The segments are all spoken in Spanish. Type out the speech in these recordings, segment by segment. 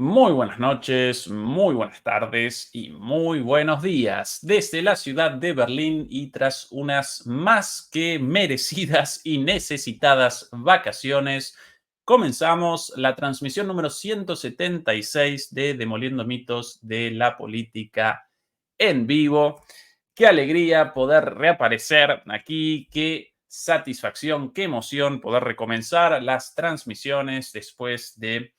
Muy buenas noches, muy buenas tardes y muy buenos días desde la ciudad de Berlín y tras unas más que merecidas y necesitadas vacaciones, comenzamos la transmisión número 176 de Demoliendo Mitos de la Política en vivo. Qué alegría poder reaparecer aquí, qué satisfacción, qué emoción poder recomenzar las transmisiones después de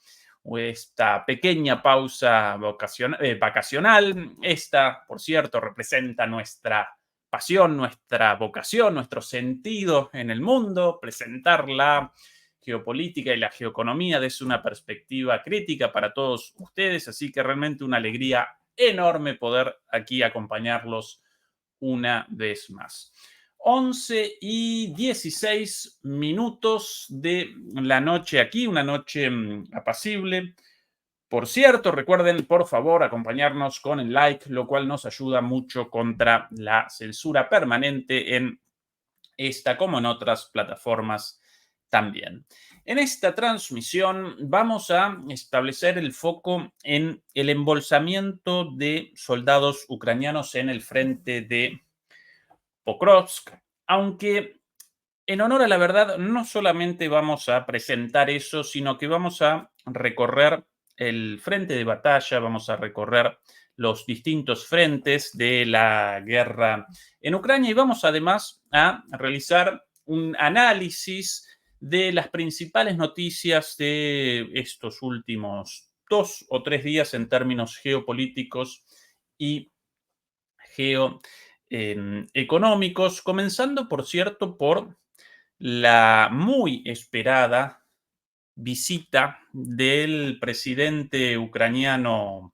esta pequeña pausa vacacional. Esta, por cierto, representa nuestra pasión, nuestra vocación, nuestro sentido en el mundo, presentar la geopolítica y la geoeconomía desde una perspectiva crítica para todos ustedes, así que realmente una alegría enorme poder aquí acompañarlos una vez más. 11:16 de la noche aquí, una noche apacible. Por cierto, recuerden, por favor, acompañarnos con el like, lo cual nos ayuda mucho contra la censura permanente en esta, como en otras plataformas también. En esta transmisión vamos a establecer el foco en el embolsamiento de soldados ucranianos en el frente de Pokrovsk, aunque en honor a la verdad no solamente vamos a presentar eso, sino que vamos a recorrer el frente de batalla, vamos a recorrer los distintos frentes de la guerra en Ucrania y vamos además a realizar un análisis de las principales noticias de estos últimos 2 o 3 días en términos geopolíticos y geoeconómicos, comenzando, por cierto, por la muy esperada visita del presidente ucraniano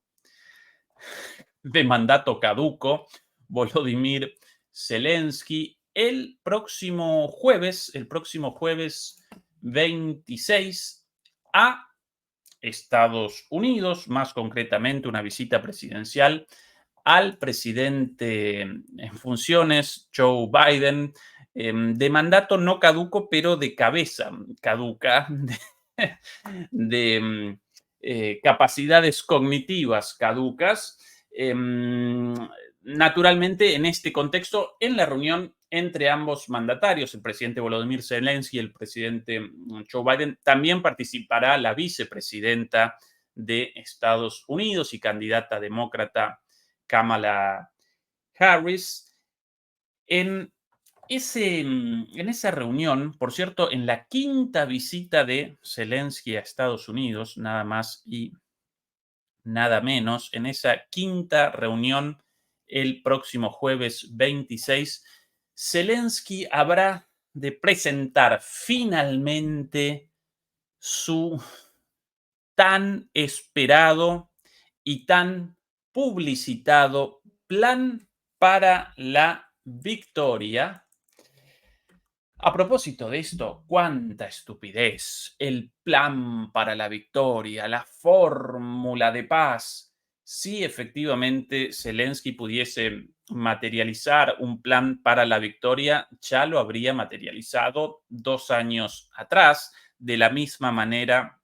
de mandato caduco, Volodymyr Zelensky, el próximo jueves 26 a Estados Unidos, más concretamente una visita presidencial al presidente en funciones, Joe Biden, de mandato no caduco, pero de cabeza caduca, de capacidades cognitivas caducas. Naturalmente, en este contexto, en la reunión entre ambos mandatarios, el presidente Volodymyr Zelensky y el presidente Joe Biden, también participará la vicepresidenta de Estados Unidos y candidata demócrata Kamala Harris. En, en esa reunión, por cierto, en la quinta visita de Zelensky a Estados Unidos, nada más y nada menos, en esa quinta reunión el próximo jueves 26, Zelensky habrá de presentar finalmente su tan esperado y tan publicitado plan para la victoria. A propósito de esto, cuánta estupidez. El plan para la victoria, la fórmula de paz. Si efectivamente Zelensky pudiese materializar un plan para la victoria, ya lo habría materializado 2 años atrás. De la misma manera,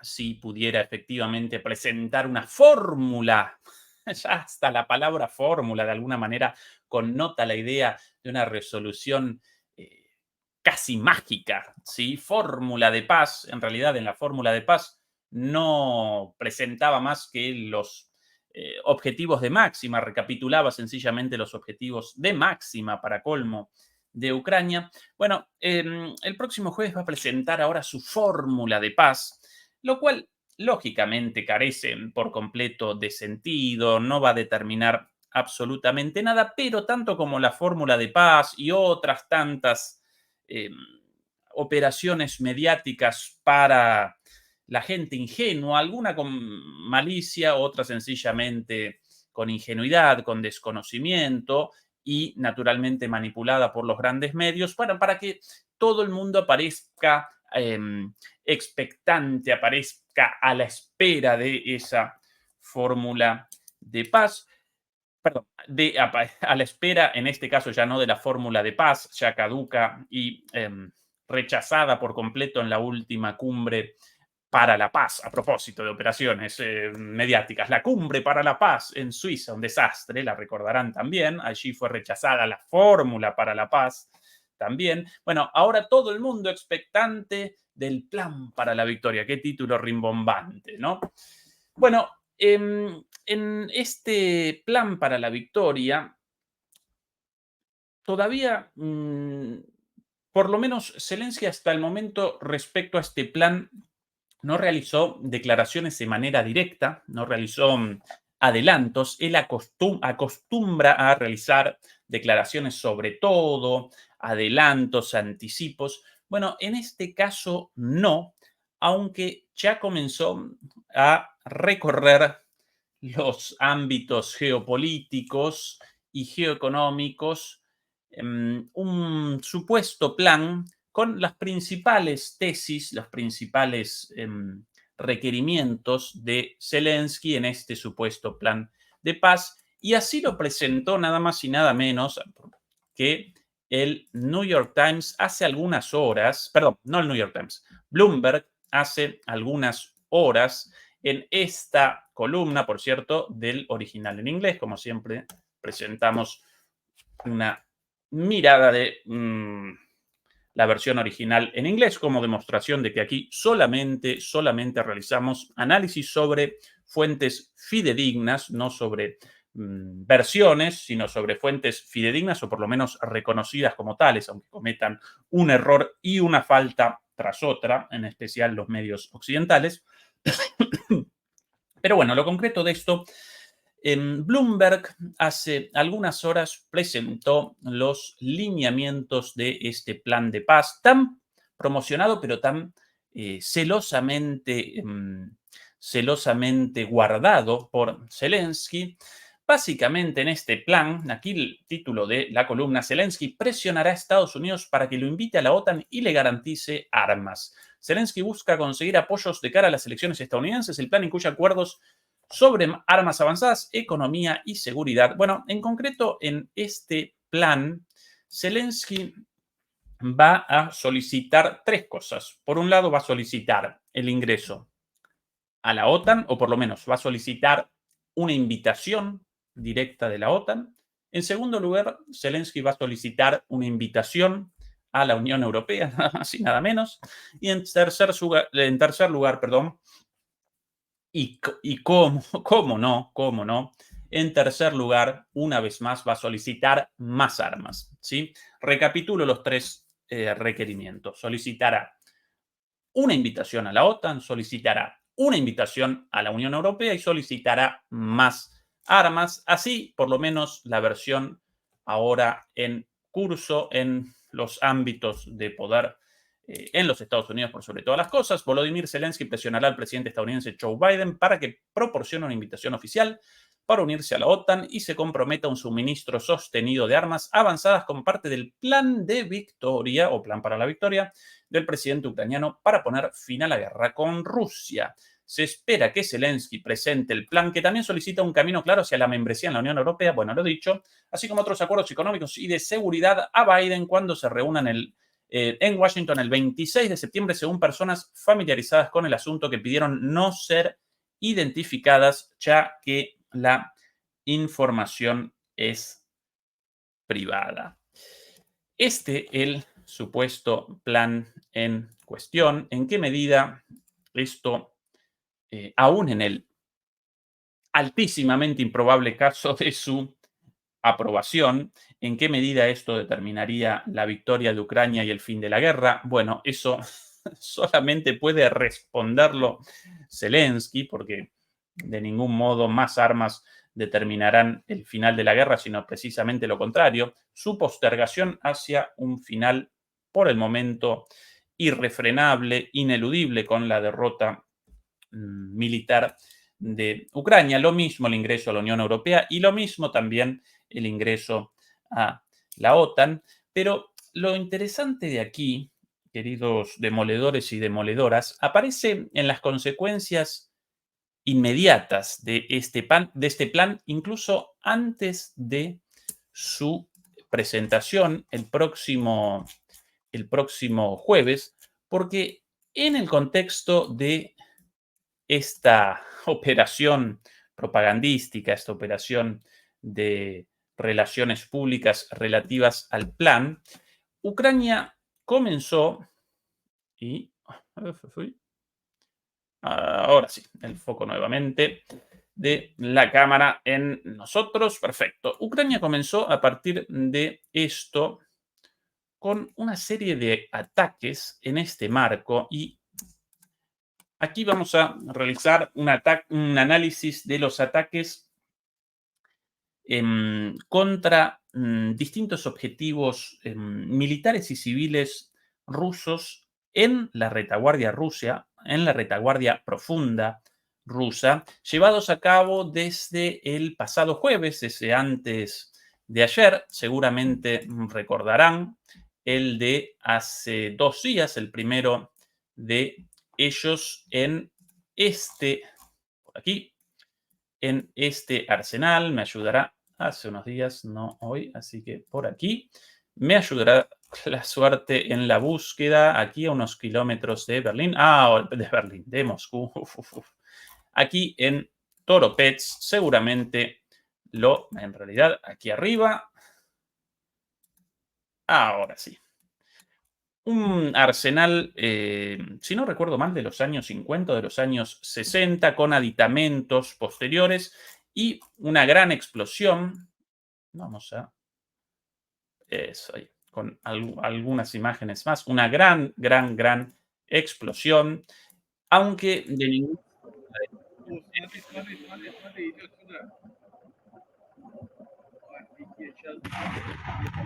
si pudiera efectivamente presentar una fórmula, ya hasta la palabra fórmula de alguna manera connota la idea de una resolución casi mágica, ¿sí? Fórmula de paz, en realidad en la fórmula de paz no presentaba más que los objetivos de máxima, recapitulaba sencillamente los objetivos de máxima para colmo de Ucrania. Bueno, el próximo jueves va a presentar ahora su fórmula de paz, lo cual lógicamente carece por completo de sentido, no va a determinar absolutamente nada, pero tanto como la fórmula de paz y otras tantas eh, operaciones mediáticas para la gente ingenua, alguna con malicia, otra sencillamente con ingenuidad, con desconocimiento y naturalmente manipulada por los grandes medios para que todo el mundo aparezca expectante, aparezca a la espera de esa fórmula de paz. Perdón, a la espera, en este caso ya no de la fórmula de paz, ya caduca y rechazada por completo en la última cumbre para la paz, a propósito de operaciones mediáticas. La cumbre para la paz en Suiza, un desastre, la recordarán también. Allí fue rechazada la fórmula para la paz también. Bueno, ahora todo el mundo expectante del plan para la victoria. Qué título rimbombante, ¿no? Bueno, en este plan para la victoria, todavía, por lo menos Zelensky hasta el momento respecto a este plan no realizó declaraciones de manera directa, no realizó adelantos. Él acostumbra a realizar declaraciones sobre todo, adelantos, anticipos. Bueno, en este caso no, aunque ya comenzó a recorrer los ámbitos geopolíticos y geoeconómicos, un supuesto plan con las principales tesis, los principales requerimientos de Zelensky en este supuesto plan de paz. Y así lo presentó nada más y nada menos que el New York Times hace algunas horas, perdón, no el New York Times, Bloomberg hace algunas horas en esta columna, por cierto, del original en inglés. Como siempre, presentamos una mirada de la versión original en inglés como demostración de que aquí solamente realizamos análisis sobre fuentes fidedignas, no sobre versiones, sino sobre fuentes fidedignas o por lo menos reconocidas como tales, aunque cometan un error y una falta tras otra, en especial los medios occidentales. Pero bueno, lo concreto de esto, Bloomberg hace algunas horas presentó los lineamientos de este plan de paz tan promocionado, pero tan celosamente guardado por Zelensky. Básicamente en este plan, aquí el título de la columna, Zelensky presionará a Estados Unidos para que lo invite a la OTAN y le garantice armas. Zelensky busca conseguir apoyos de cara a las elecciones estadounidenses. El plan incluye acuerdos sobre armas avanzadas, economía y seguridad. Bueno, en concreto, en este plan, Zelensky va a solicitar tres cosas. Por un lado, va a solicitar el ingreso a la OTAN, o por lo menos va a solicitar una invitación directa de la OTAN. En segundo lugar, Zelensky va a solicitar una invitación a la Unión Europea, nada más y nada menos. Y en tercer lugar, perdón, y cómo no, en tercer lugar, una vez más, va a solicitar más armas, ¿sí? Recapitulo los tres requerimientos. Solicitará una invitación a la OTAN, solicitará una invitación a la Unión Europea y solicitará más armas. Así, por lo menos, la versión ahora en curso en los ámbitos de poder en los Estados Unidos por sobre todas las cosas. Volodymyr Zelensky presionará al presidente estadounidense Joe Biden para que proporcione una invitación oficial para unirse a la OTAN y se comprometa a un suministro sostenido de armas avanzadas como parte del plan de victoria o plan para la victoria del presidente ucraniano para poner fin a la guerra con Rusia. Se espera que Zelensky presente el plan que también solicita un camino claro hacia la membresía en la Unión Europea, bueno, lo dicho, así como otros acuerdos económicos y de seguridad a Biden cuando se reúnan en Washington el 26 de septiembre, según personas familiarizadas con el asunto que pidieron no ser identificadas, ya que la información es privada. El supuesto plan en cuestión, ¿en qué medida esto, aún en el altísimamente improbable caso de su aprobación, en qué medida esto determinaría la victoria de Ucrania y el fin de la guerra? Bueno, eso solamente puede responderlo Zelensky, porque de ningún modo más armas determinarán el final de la guerra, sino precisamente lo contrario, su postergación hacia un final, por el momento, irrefrenable, ineludible con la derrota militar de Ucrania. Lo mismo el ingreso a la Unión Europea y lo mismo también el ingreso a la OTAN. Pero lo interesante de aquí, queridos demoledores y demoledoras, aparece en las consecuencias inmediatas de este plan, incluso antes de su presentación el próximo jueves, porque en el contexto de esta operación propagandística, esta operación de relaciones públicas relativas al plan, Ucrania comenzó y ahora sí, el foco nuevamente de la cámara en nosotros. Perfecto. Ucrania comenzó a partir de esto con una serie de ataques en este marco y aquí vamos a realizar un análisis de los ataques contra distintos objetivos militares y civiles rusos en la retaguardia rusa, en la retaguardia profunda rusa, llevados a cabo desde el pasado jueves, desde antes de ayer. Seguramente recordarán el de hace 2 días, el primero de ellos en este, por aquí, en este arsenal. Me ayudará hace unos días, no hoy, así que por aquí. Me ayudará la suerte en la búsqueda, aquí a unos kilómetros de Berlín. De Berlín, de Moscú. Aquí en Toropets, seguramente en realidad, aquí arriba. Ahora sí. Un arsenal, si no recuerdo mal, de los años 50 o de los años 60, con aditamentos posteriores y una gran explosión. Vamos a eso ahí, con algunas imágenes más. Una gran explosión, aunque de ningún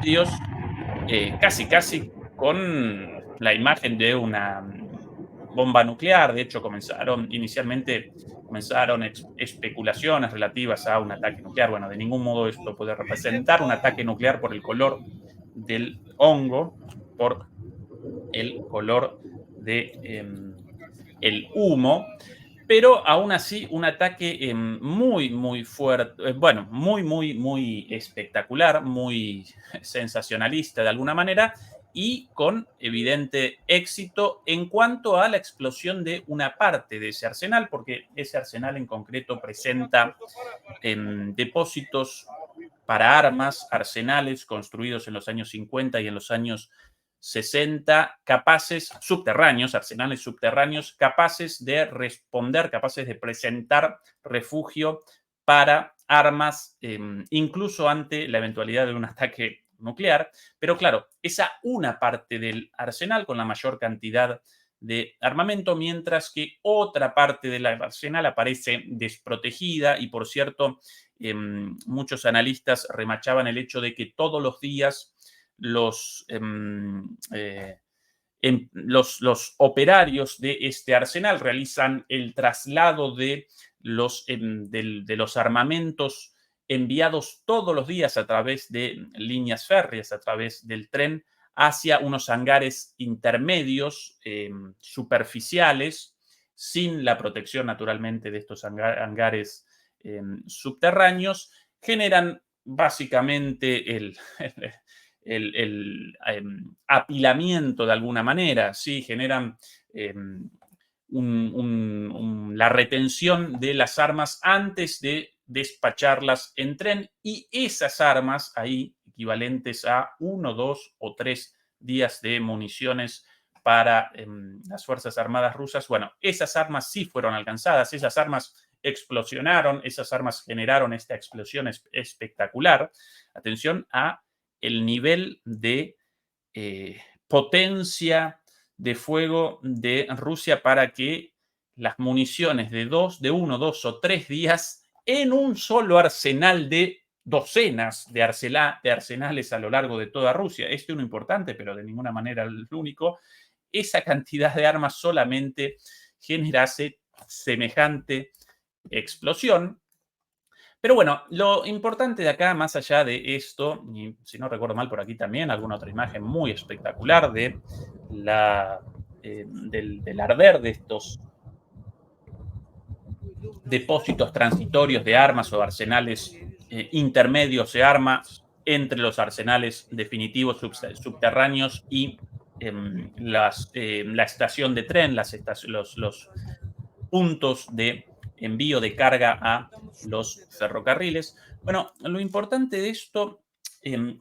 Dios, casi con la imagen de una bomba nuclear. De hecho, inicialmente comenzaron especulaciones relativas a un ataque nuclear. Bueno, de ningún modo esto puede representar un ataque nuclear por el color del hongo, por el color de el humo, pero aún así un ataque muy fuerte, bueno, muy espectacular, muy sensacionalista de alguna manera y con evidente éxito en cuanto a la explosión de una parte de ese arsenal, porque ese arsenal en concreto presenta depósitos para armas, arsenales construidos en los años 50 y en los años 60, capaces, subterráneos, arsenales subterráneos, capaces de responder, capaces de presentar refugio para armas, incluso ante la eventualidad de un ataque nuclear. Pero claro, esa una parte del arsenal con la mayor cantidad de armamento, mientras que otra parte del arsenal aparece desprotegida y, por cierto, muchos analistas remachaban el hecho de que todos los días los operarios de este arsenal realizan el traslado de los armamentos enviados todos los días a través de líneas férreas, a través del tren, hacia unos hangares intermedios, superficiales, sin la protección naturalmente de estos hangares subterráneos, generan básicamente apilamiento de alguna manera, ¿sí? Generan la retención de las armas antes de despacharlas en tren y esas armas ahí equivalentes a 1, 2 o 3 días de municiones para las Fuerzas Armadas rusas. Bueno, esas armas sí fueron alcanzadas, esas armas explosionaron, esas armas generaron esta explosión espectacular. Atención a el nivel de potencia de fuego de Rusia para que las municiones de 1, 2 o 3 días en un solo arsenal de docenas de arsenales a lo largo de toda Rusia. Este es uno importante, pero de ninguna manera el único. Esa cantidad de armas solamente generase semejante explosión. Pero bueno, lo importante de acá, más allá de esto, y si no recuerdo mal por aquí también, alguna otra imagen muy espectacular del arder de estos depósitos transitorios de armas o arsenales intermedios de armas entre los arsenales definitivos subterráneos y la estación de tren, los puntos de envío de carga a los ferrocarriles. Bueno, lo importante de esto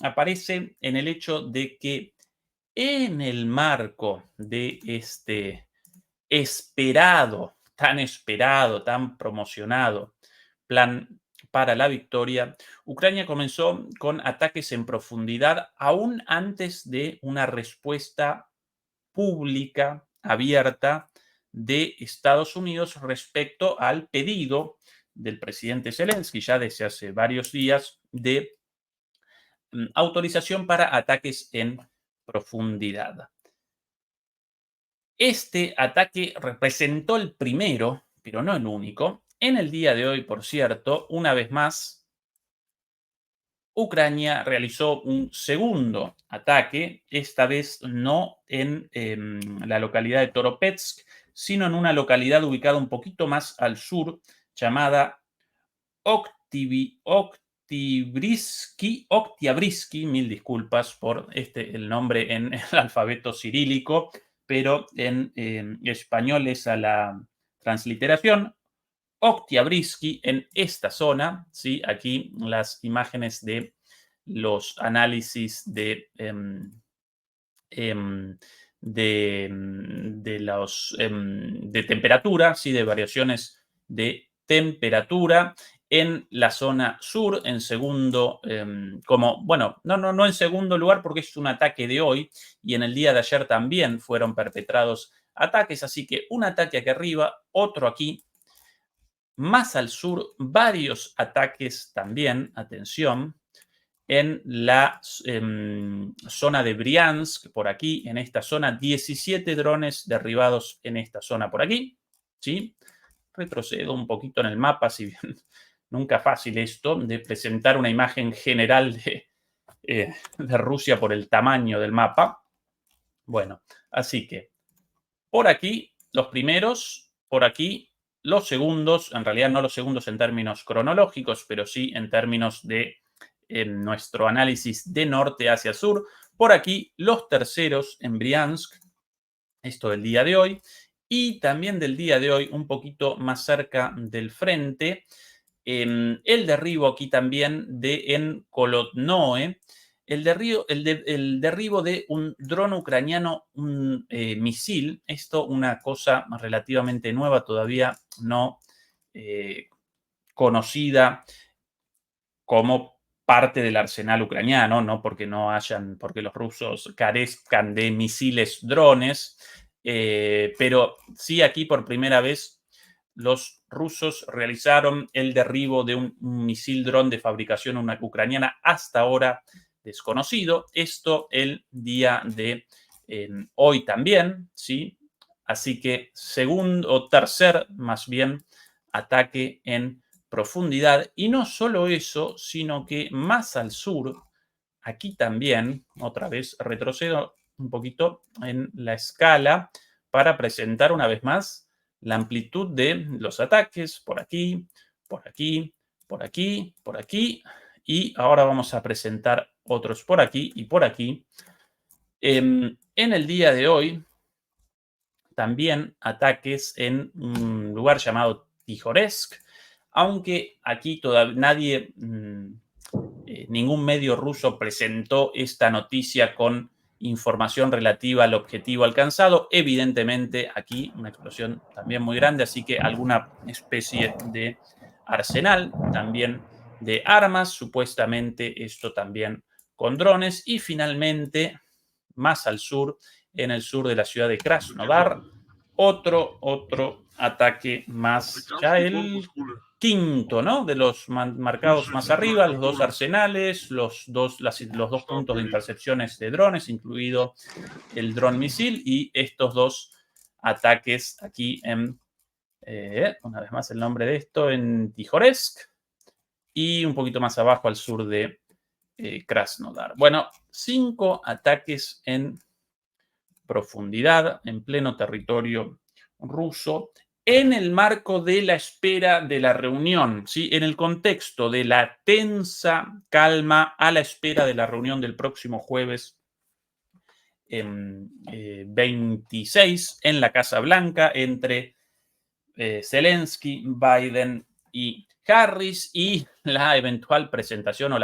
aparece en el hecho de que en el marco de este esperado, tan promocionado plan para la victoria, Ucrania comenzó con ataques en profundidad aún antes de una respuesta pública, abierta, de Estados Unidos respecto al pedido del presidente Zelensky ya desde hace varios días de autorización para ataques en profundidad. Este ataque representó el primero, pero no el único. En el día de hoy, por cierto, una vez más, Ucrania realizó un segundo ataque, esta vez no en la localidad de Toropetsk, sino en una localidad ubicada un poquito más al sur, llamada Oktyabrsky, mil disculpas por el nombre en el alfabeto cirílico, pero en español es a la transliteración. Oktyabrsky, en esta zona, ¿sí? Aquí las imágenes de los análisis em, de temperatura, ¿sí? De variaciones de temperatura en la zona sur, en segundo, no en segundo lugar porque es un ataque de hoy y en el día de ayer también fueron perpetrados ataques, así que un ataque aquí arriba, otro aquí, más al sur, varios ataques también, atención, en la zona de Briansk, por aquí, en esta zona, 17 drones derribados en esta zona por aquí, ¿sí? Retrocedo un poquito en el mapa, si bien nunca fácil esto, de presentar una imagen general de Rusia por el tamaño del mapa. Bueno, así que por aquí los primeros, por aquí los segundos, en realidad no los segundos en términos cronológicos, pero sí en términos de nuestro análisis de norte hacia sur. Por aquí los terceros en Briansk, esto del día de hoy, y también del día de hoy, un poquito más cerca del frente, el derribo aquí también en Kolodnoe, el derribo de un dron ucraniano, un misil, esto una cosa relativamente nueva, todavía no conocida como parte del arsenal ucraniano, no porque porque los rusos carezcan de misiles drones, pero sí aquí por primera vez los rusos realizaron el derribo de un misil dron de fabricación ucraniana hasta ahora desconocido. Esto el día de hoy también, ¿sí? Así que segundo o tercer, más bien, ataque en profundidad. Y no solo eso, sino que más al sur, aquí también, otra vez retrocedo un poquito en la escala para presentar una vez más la amplitud de los ataques por aquí, por aquí, por aquí, por aquí. Y ahora vamos a presentar otros por aquí y por aquí. En el día de hoy, también ataques en un lugar llamado Tijoretsk, aunque aquí todavía nadie, ningún medio ruso presentó esta noticia con información relativa al objetivo alcanzado. Evidentemente aquí una explosión también muy grande, así que alguna especie de arsenal también de armas, supuestamente esto también con drones. Y finalmente, más al sur, en el sur de la ciudad de Krasnodar, otro ataque más, ya el quinto, ¿no? De los marcados más arriba, los dos arsenales, los dos puntos de intercepciones de drones, incluido el dron misil, y estos dos ataques aquí en, una vez más el nombre de esto, en Tijoretsk, y un poquito más abajo al sur de Krasnodar. Bueno, 5 ataques en profundidad, en pleno territorio ruso, en el marco de la espera de la reunión, ¿sí? En el contexto de la tensa calma a la espera de la reunión del próximo jueves 26 en la Casa Blanca entre Zelensky, Biden y Harris, y la eventual presentación o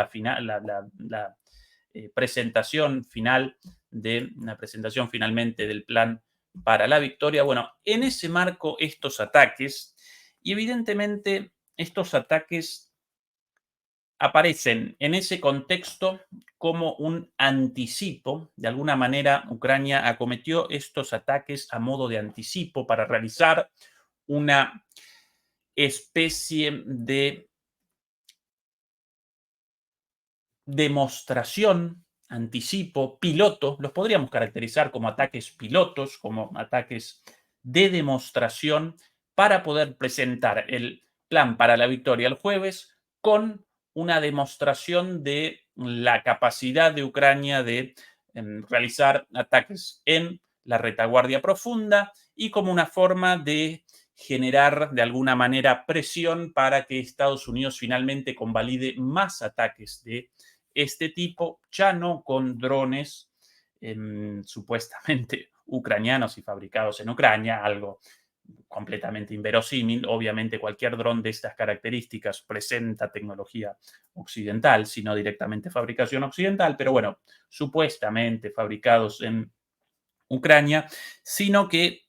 presentación final de la presentación finalmente del plan para la victoria. Bueno, en ese marco estos ataques, y evidentemente estos ataques aparecen en ese contexto como un anticipo. De alguna manera, Ucrania acometió estos ataques a modo de anticipo para realizar una especie de demostración, anticipo, piloto. Los podríamos caracterizar como ataques pilotos, como ataques de demostración para poder presentar el plan para la victoria el jueves con una demostración de la capacidad de Ucrania de realizar ataques en la retaguardia profunda y como una forma de generar de alguna manera presión para que Estados Unidos finalmente convalide más ataques de este tipo, ya no con drones supuestamente ucranianos y fabricados en Ucrania, algo completamente inverosímil. Obviamente cualquier dron de estas características presenta tecnología occidental, sino directamente fabricación occidental, pero bueno, supuestamente fabricados en Ucrania, sino que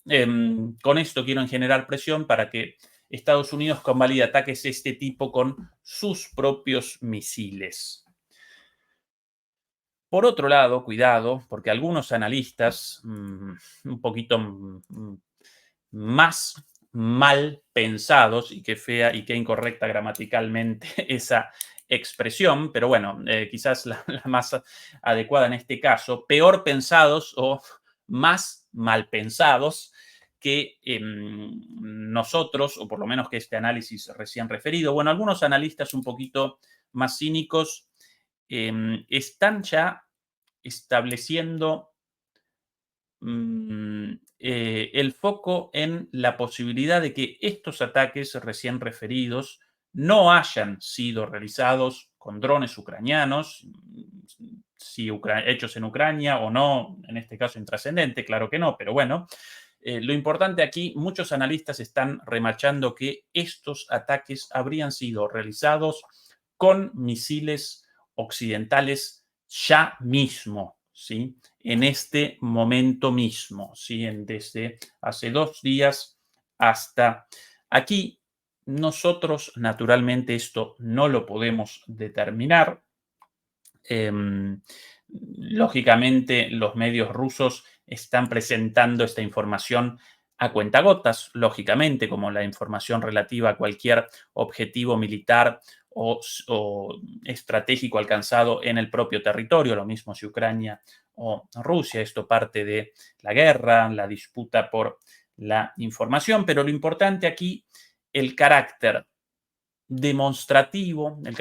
con esto quieren generar presión para que Estados Unidos convalide ataques de este tipo con sus propios misiles. Por otro lado, cuidado, porque algunos analistas un poquito más mal pensados, y qué fea y qué incorrecta gramaticalmente esa expresión, pero bueno, quizás la más adecuada en este caso, peor pensados o más mal pensados que nosotros, o por lo menos que este análisis recién referido. Bueno, algunos analistas un poquito más cínicos están ya estableciendo el foco en la posibilidad de que estos ataques recién referidos no hayan sido realizados con drones ucranianos, si hechos en Ucrania o no, en este caso intrascendente, claro que no, pero bueno. Lo importante aquí, muchos analistas están remachando que estos ataques habrían sido realizados con misiles occidentales ya mismo, ¿sí? En este momento mismo, ¿sí? Desde hace 2 días hasta aquí. Nosotros, naturalmente, esto no lo podemos determinar. Lógicamente, los medios rusos están presentando esta información a cuentagotas, lógicamente, como la información relativa a cualquier objetivo militar o estratégico alcanzado en el propio territorio, lo mismo si Ucrania o Rusia. Esto parte de la guerra, la disputa por la información, pero lo importante aquí, el carácter el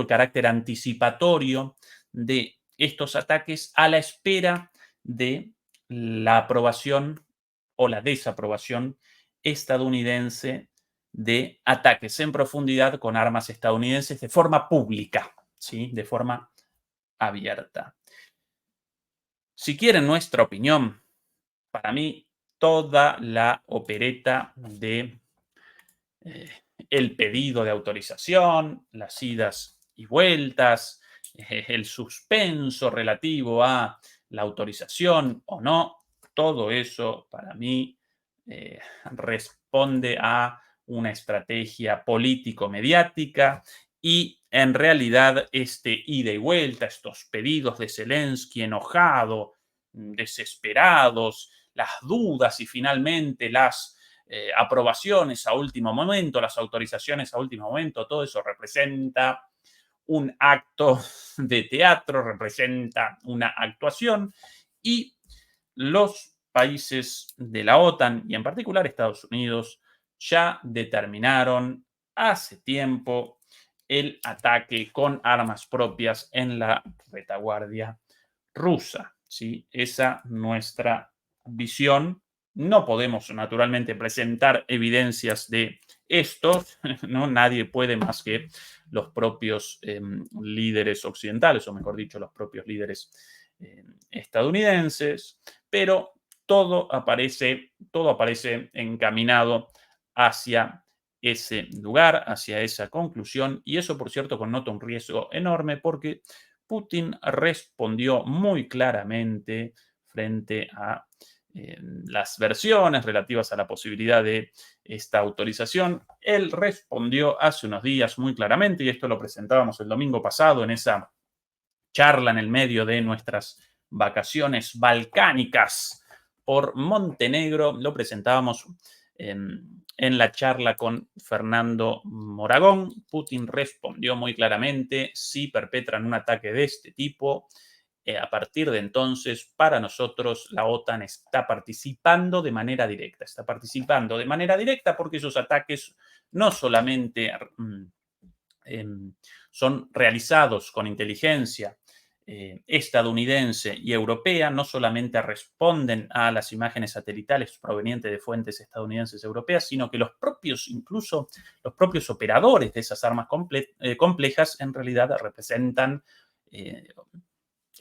carácter anticipatorio de estos ataques a la espera de la aprobación o la desaprobación estadounidense de ataques en profundidad con armas estadounidenses de forma pública, ¿sí? De forma abierta. Si quieren nuestra opinión, para mí toda la opereta de el pedido de autorización, las idas y vueltas, el suspenso relativo a la autorización o no, todo eso para mí responde a una estrategia político-mediática, y en realidad este ida y vuelta, estos pedidos de Zelensky enojado, desesperados, las dudas y finalmente las aprobaciones a último momento, las autorizaciones a último momento, todo eso representa un acto de teatro, representa una actuación, y los países de la OTAN y en particular Estados Unidos ya determinaron hace tiempo el ataque con armas propias en la retaguardia rusa, ¿sí? Esa nuestra visión. No podemos naturalmente presentar evidencias de esto, ¿no? Nadie puede más que los propios líderes occidentales, o mejor dicho, los propios líderes estadounidenses, pero todo aparece encaminado hacia ese lugar, hacia esa conclusión, y eso, por cierto, connota un riesgo enorme porque Putin respondió muy claramente frente a las versiones relativas a la posibilidad de esta autorización. Él respondió hace unos días muy claramente, y esto lo presentábamos el domingo pasado en esa charla en el medio de nuestras vacaciones balcánicas por Montenegro. Lo presentábamos en la charla con Fernando Moragón. Putin respondió muy claramente: si perpetran un ataque de este tipo, a partir de entonces, para nosotros, la OTAN está participando de manera directa. Está participando de manera directa porque esos ataques no solamente son realizados con inteligencia estadounidense y europea, no solamente responden a las imágenes satelitales provenientes de fuentes estadounidenses y europeas, sino que incluso los propios operadores de esas armas complejas en realidad representan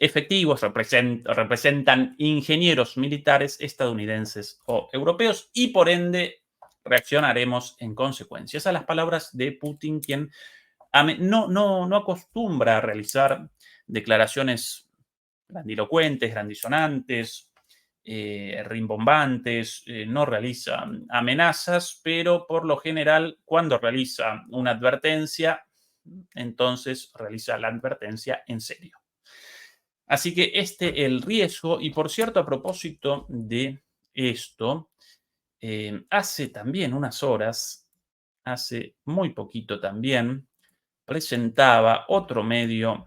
efectivos, representan ingenieros militares estadounidenses o europeos, y por ende reaccionaremos en consecuencia. Esas son las palabras de Putin, quien no acostumbra a realizar declaraciones grandilocuentes, grandisonantes, rimbombantes, no realiza amenazas, pero por lo general, cuando realiza una advertencia, entonces realiza la advertencia en serio. Así que el riesgo, y por cierto, a propósito de esto, hace también unas horas, hace muy poquito también, presentaba otro medio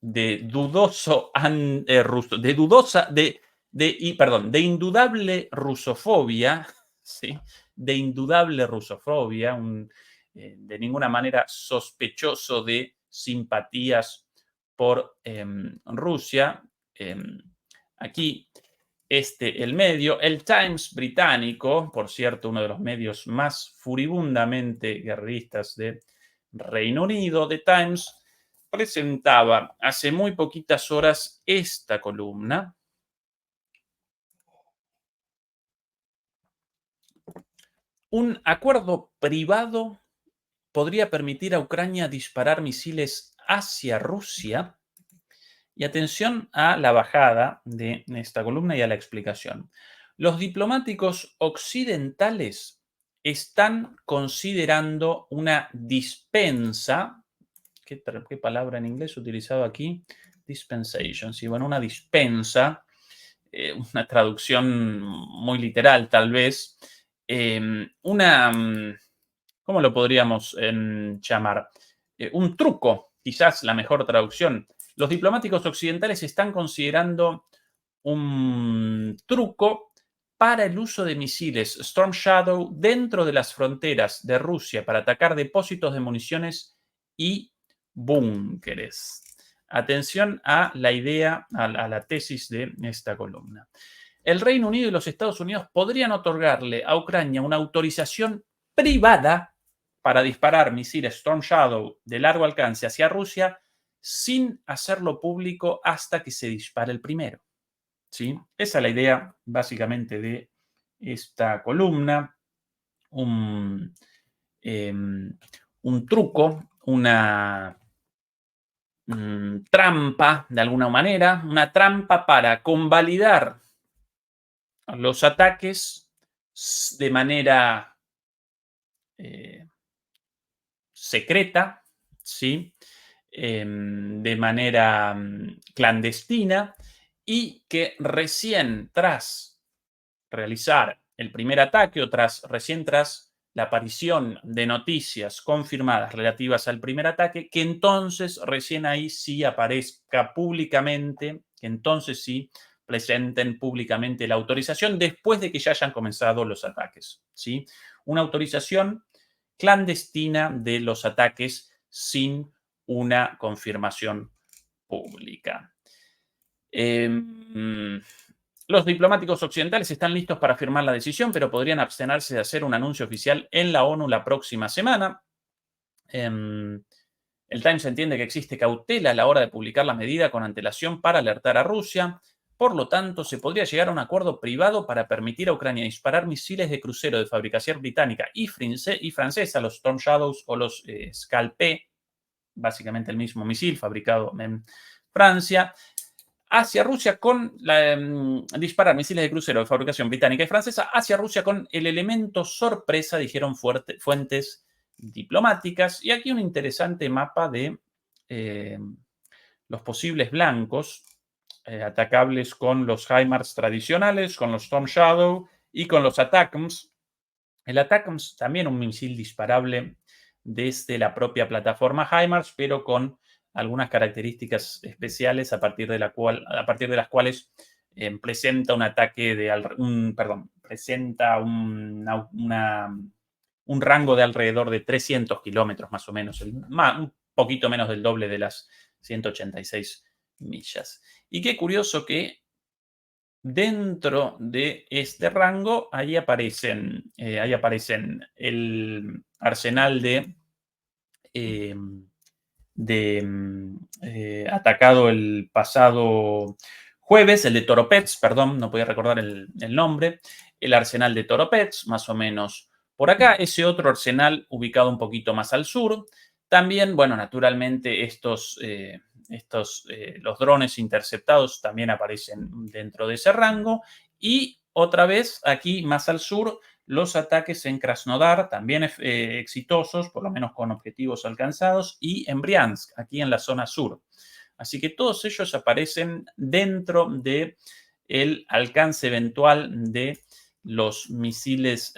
de dudoso, de dudosa, de indudable rusofobia, ¿sí? De indudable rusofobia, de ninguna manera sospechoso de simpatías por Rusia. Aquí el medio, el Times británico, por cierto, uno de los medios más furibundamente guerreristas de Reino Unido, The Times, presentaba hace muy poquitas horas esta columna. Un acuerdo privado podría permitir a Ucrania disparar misiles hacia Rusia. Y atención a la bajada de esta columna y a la explicación. Los diplomáticos occidentales están considerando una dispensa. ¿Qué palabra en inglés he utilizado aquí? Dispensation. Sí, bueno, una dispensa, una traducción muy literal tal vez. ¿Cómo lo podríamos llamar? Un truco, quizás la mejor traducción. Los diplomáticos occidentales están considerando un truco para el uso de misiles Storm Shadow dentro de las fronteras de Rusia para atacar depósitos de municiones y búnkeres. Atención a la idea, a la tesis de esta columna. El Reino Unido y los Estados Unidos podrían otorgarle a Ucrania una autorización privada para disparar misiles Storm Shadow de largo alcance hacia Rusia sin hacerlo público hasta que se dispare el primero. ¿Sí? Esa es la idea básicamente de esta columna. Un truco, una trampa de alguna manera, una trampa para convalidar los ataques de manera secreta, ¿sí? De manera clandestina, y que recién tras realizar el primer ataque o recién tras la aparición de noticias confirmadas relativas al primer ataque, que entonces recién ahí sí aparezca públicamente, que entonces sí presenten públicamente la autorización después de que ya hayan comenzado los ataques, ¿sí? Una autorización clandestina de los ataques sin una confirmación pública. Los diplomáticos occidentales están listos para firmar la decisión, pero podrían abstenerse de hacer un anuncio oficial en la ONU la próxima semana. El Times entiende que existe cautela a la hora de publicar la medida con antelación para alertar a Rusia. Por lo tanto, se podría llegar a un acuerdo privado para permitir a Ucrania disparar misiles de crucero de fabricación británica y francesa, los Storm Shadows o los Scalp, básicamente el mismo misil fabricado en Francia, hacia Rusia con disparar misiles de crucero de fabricación británica y francesa hacia Rusia con el elemento sorpresa, dijeron fuentes diplomáticas. Y aquí un interesante mapa de los posibles blancos atacables con los HIMARS tradicionales, con los Storm Shadow y con los ATACMS. El ATACMS también un misil disparable desde la propia plataforma HIMARS, pero con algunas características especiales a partir de las cuales presenta un ataque presenta un rango de alrededor de 300 kilómetros más o menos, un poquito menos del doble de las 186 millas. Y qué curioso que dentro de este rango ahí aparecen el arsenal atacado el pasado jueves, el de Toropets, perdón, no podía recordar el nombre, el arsenal de Toropets, más o menos por acá, ese otro arsenal ubicado un poquito más al sur. También, bueno, naturalmente los drones interceptados también aparecen dentro de ese rango. Y otra vez, aquí más al sur, los ataques en Krasnodar, también exitosos, por lo menos con objetivos alcanzados, y en Briansk, aquí en la zona sur. Así que todos ellos aparecen dentro del alcance eventual de los misiles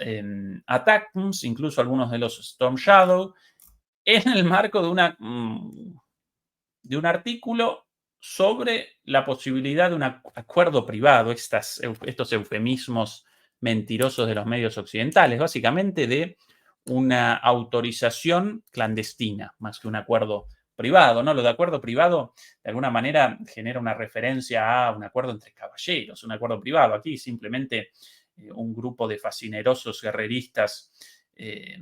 ATACMS, incluso algunos de los Storm Shadow, en el marco de un artículo sobre la posibilidad de un acuerdo privado, estos eufemismos mentirosos de los medios occidentales, básicamente de una autorización clandestina, más que un acuerdo privado, ¿no? Lo de acuerdo privado, de alguna manera, genera una referencia a un acuerdo entre caballeros, un acuerdo privado. Aquí simplemente un grupo de fascinerosos guerreristas e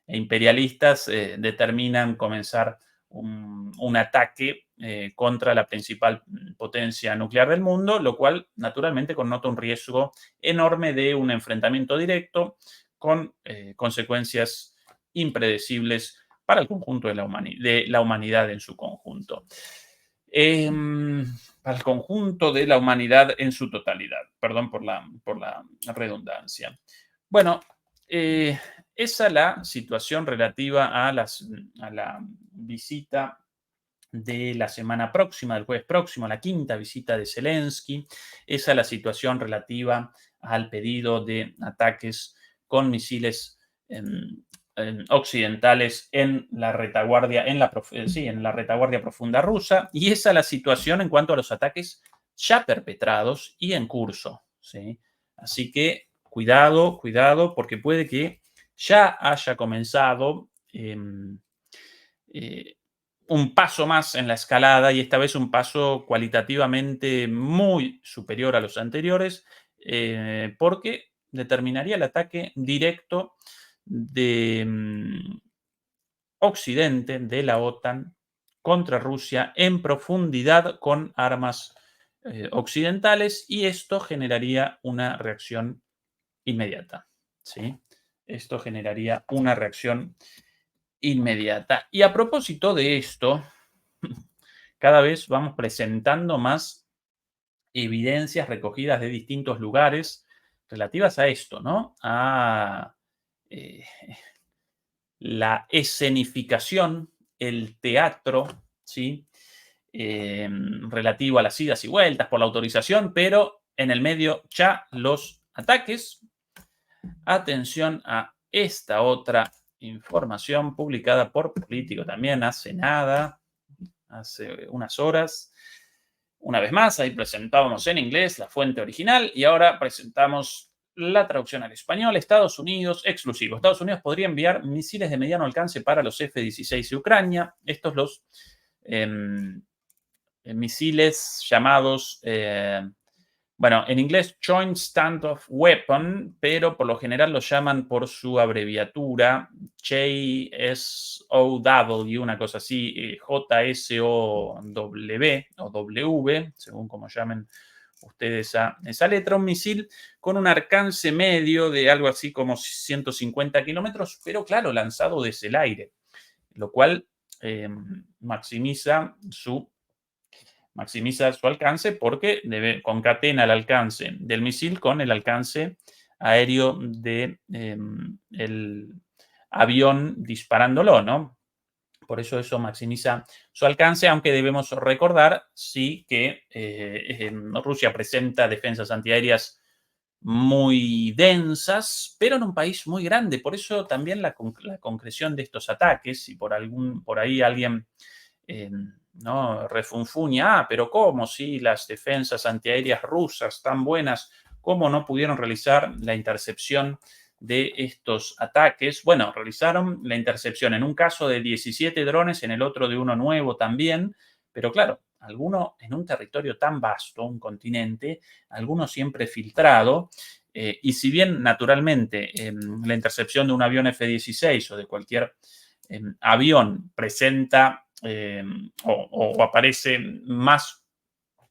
imperialistas determinan comenzar un ataque contra la principal potencia nuclear del mundo, lo cual naturalmente connota un riesgo enorme de un enfrentamiento directo con consecuencias impredecibles para el conjunto de la humanidad en su conjunto. Para el conjunto de la humanidad en su totalidad. Perdón por la redundancia. Bueno, esa es la situación relativa a la visita de la semana próxima, del jueves próximo, la quinta visita de Zelensky. Esa es la situación relativa al pedido de ataques con misiles occidentales en la retaguardia, en la retaguardia profunda rusa. Y esa es la situación en cuanto a los ataques ya perpetrados y en curso, ¿sí? Así que cuidado, porque puede que ya haya comenzado un paso más en la escalada, y esta vez un paso cualitativamente muy superior a los anteriores, porque determinaría el ataque directo de Occidente, de la OTAN, contra Rusia en profundidad con armas occidentales, y esto generaría una reacción inmediata, ¿sí? Esto generaría una reacción inmediata. Y a propósito de esto, cada vez vamos presentando más evidencias recogidas de distintos lugares relativas a esto, ¿no? A la escenificación, el teatro, ¿sí? Relativo a las idas y vueltas por la autorización, pero en el medio ya los ataques. Atención a esta otra información publicada por Político también hace nada, hace unas horas. Una vez más, ahí presentábamos en inglés la fuente original y ahora presentamos la traducción al español. Estados Unidos, exclusivo. Estados Unidos podría enviar misiles de mediano alcance para los F-16 de Ucrania. Estos los misiles llamados Bueno, en inglés Joint Standoff Weapon, pero por lo general lo llaman por su abreviatura JSOW, una cosa así, JSOW o W, según como llamen ustedes a esa letra, un misil con un alcance medio de algo así como 150 kilómetros, pero claro, lanzado desde el aire, lo cual eh, maximiza su alcance porque concatena el alcance del misil con el alcance aéreo del avión disparándolo, ¿no? Por eso maximiza su alcance, aunque debemos recordar, sí, que Rusia presenta defensas antiaéreas muy densas, pero en un país muy grande. Por eso también la concreción de estos ataques, y por ahí alguien ¿no? Refunfuña, pero ¿cómo? Si las defensas antiaéreas rusas tan buenas, ¿cómo no pudieron realizar la intercepción de estos ataques? Bueno, realizaron la intercepción en un caso de 17 drones, en el otro de uno nuevo también, pero claro, alguno en un territorio tan vasto, un continente, alguno siempre filtrado, y si bien naturalmente la intercepción de un avión F-16 o de cualquier avión presenta o aparece más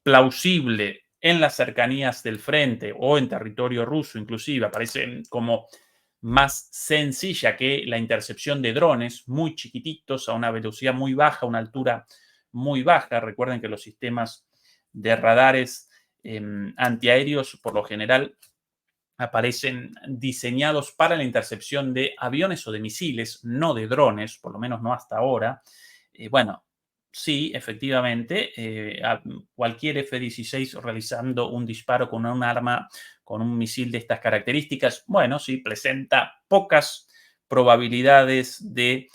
plausible en las cercanías del frente o en territorio ruso, inclusive aparece como más sencilla que la intercepción de drones muy chiquititos a una velocidad muy baja, una altura muy baja. Recuerden que los sistemas de radares antiaéreos por lo general aparecen diseñados para la intercepción de aviones o de misiles, no de drones, por lo menos no hasta ahora. Bueno, sí, efectivamente, cualquier F-16 realizando un disparo con un arma, con un misil de estas características, bueno, sí, presenta pocas probabilidades de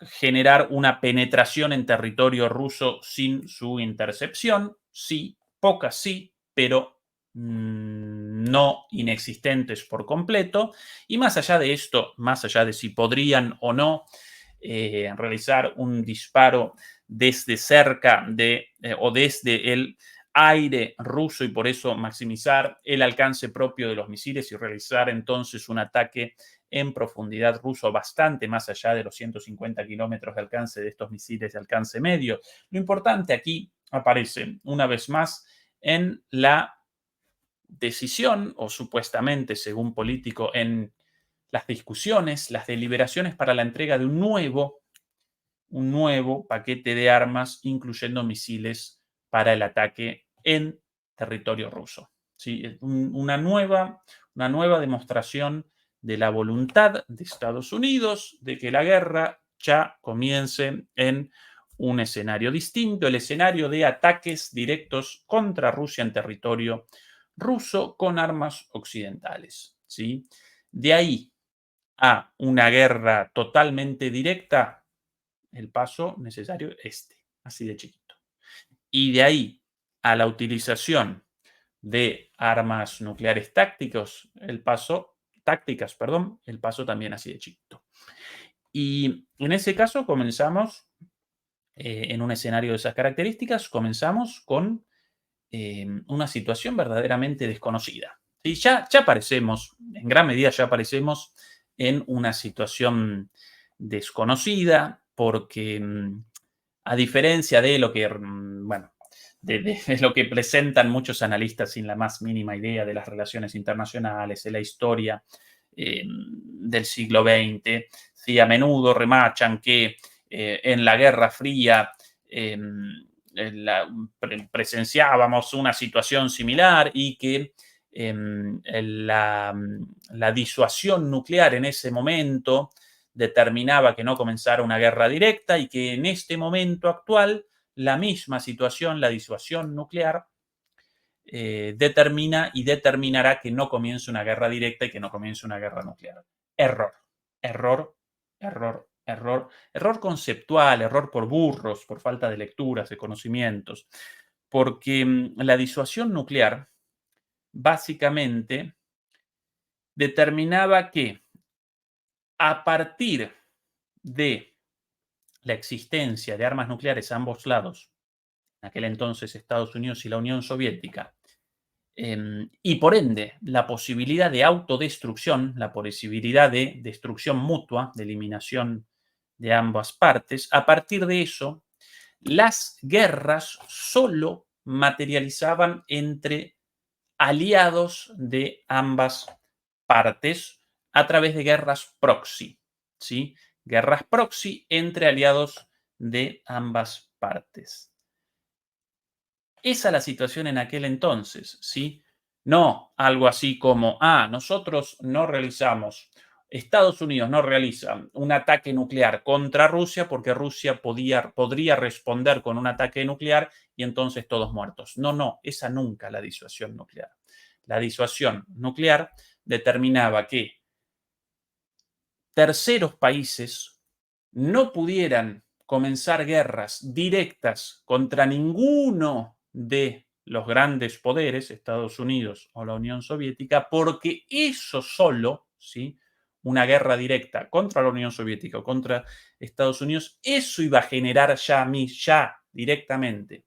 generar una penetración en territorio ruso sin su intercepción. Sí, pocas sí, pero no inexistentes por completo. Y más allá de esto, más allá de si podrían o no realizar un disparo desde cerca o desde el aire ruso y por eso maximizar el alcance propio de los misiles y realizar entonces un ataque en profundidad ruso bastante más allá de los 150 kilómetros de alcance de estos misiles de alcance medio. Lo importante aquí aparece una vez más en la decisión, o supuestamente, según Político, en las discusiones, las deliberaciones para la entrega de un nuevo paquete de armas, incluyendo misiles para el ataque en territorio ruso. ¿Sí? Una nueva demostración de la voluntad de Estados Unidos de que la guerra ya comience en un escenario distinto, el escenario de ataques directos contra Rusia en territorio ruso con armas occidentales. ¿Sí? De ahí a una guerra totalmente directa, el paso necesario así de chiquito. Y de ahí a la utilización de armas nucleares tácticas, el paso también así de chiquito. Y en ese caso comenzamos, en un escenario de esas características, comenzamos con una situación verdaderamente desconocida. Y ya aparecemos, en gran medida ya aparecemos en una situación desconocida porque a diferencia de lo que, bueno, de lo que presentan muchos analistas sin la más mínima idea de las relaciones internacionales, de la historia del siglo XX, sí, a menudo remachan que en la Guerra Fría presenciábamos una situación similar y que la disuasión nuclear en ese momento determinaba que no comenzara una guerra directa y que en este momento actual la misma situación, la disuasión nuclear, determina y determinará que no comience una guerra directa y que no comience una guerra nuclear. Error, error, error, error, error conceptual, error por burros, por falta de lecturas, de conocimientos, porque la disuasión nuclear básicamente determinaba que a partir de la existencia de armas nucleares a ambos lados aquel entonces Estados Unidos y la Unión Soviética, y por ende la posibilidad de autodestrucción, la posibilidad de destrucción mutua, de eliminación de ambas partes, a partir de eso, las guerras solo materializaban entre aliados de ambas partes a través de guerras proxy, ¿sí? Guerras proxy entre aliados de ambas partes. Esa es la situación en aquel entonces, ¿sí? No algo así como, nosotros no realizamos, Estados Unidos no realiza un ataque nuclear contra Rusia porque Rusia podría responder con un ataque nuclear y entonces todos muertos. No, no, esa nunca la disuasión nuclear. La disuasión nuclear determinaba que terceros países no pudieran comenzar guerras directas contra ninguno de los grandes poderes, Estados Unidos o la Unión Soviética, porque eso solo, ¿sí? Una guerra directa contra la Unión Soviética o contra Estados Unidos, eso iba a generar ya directamente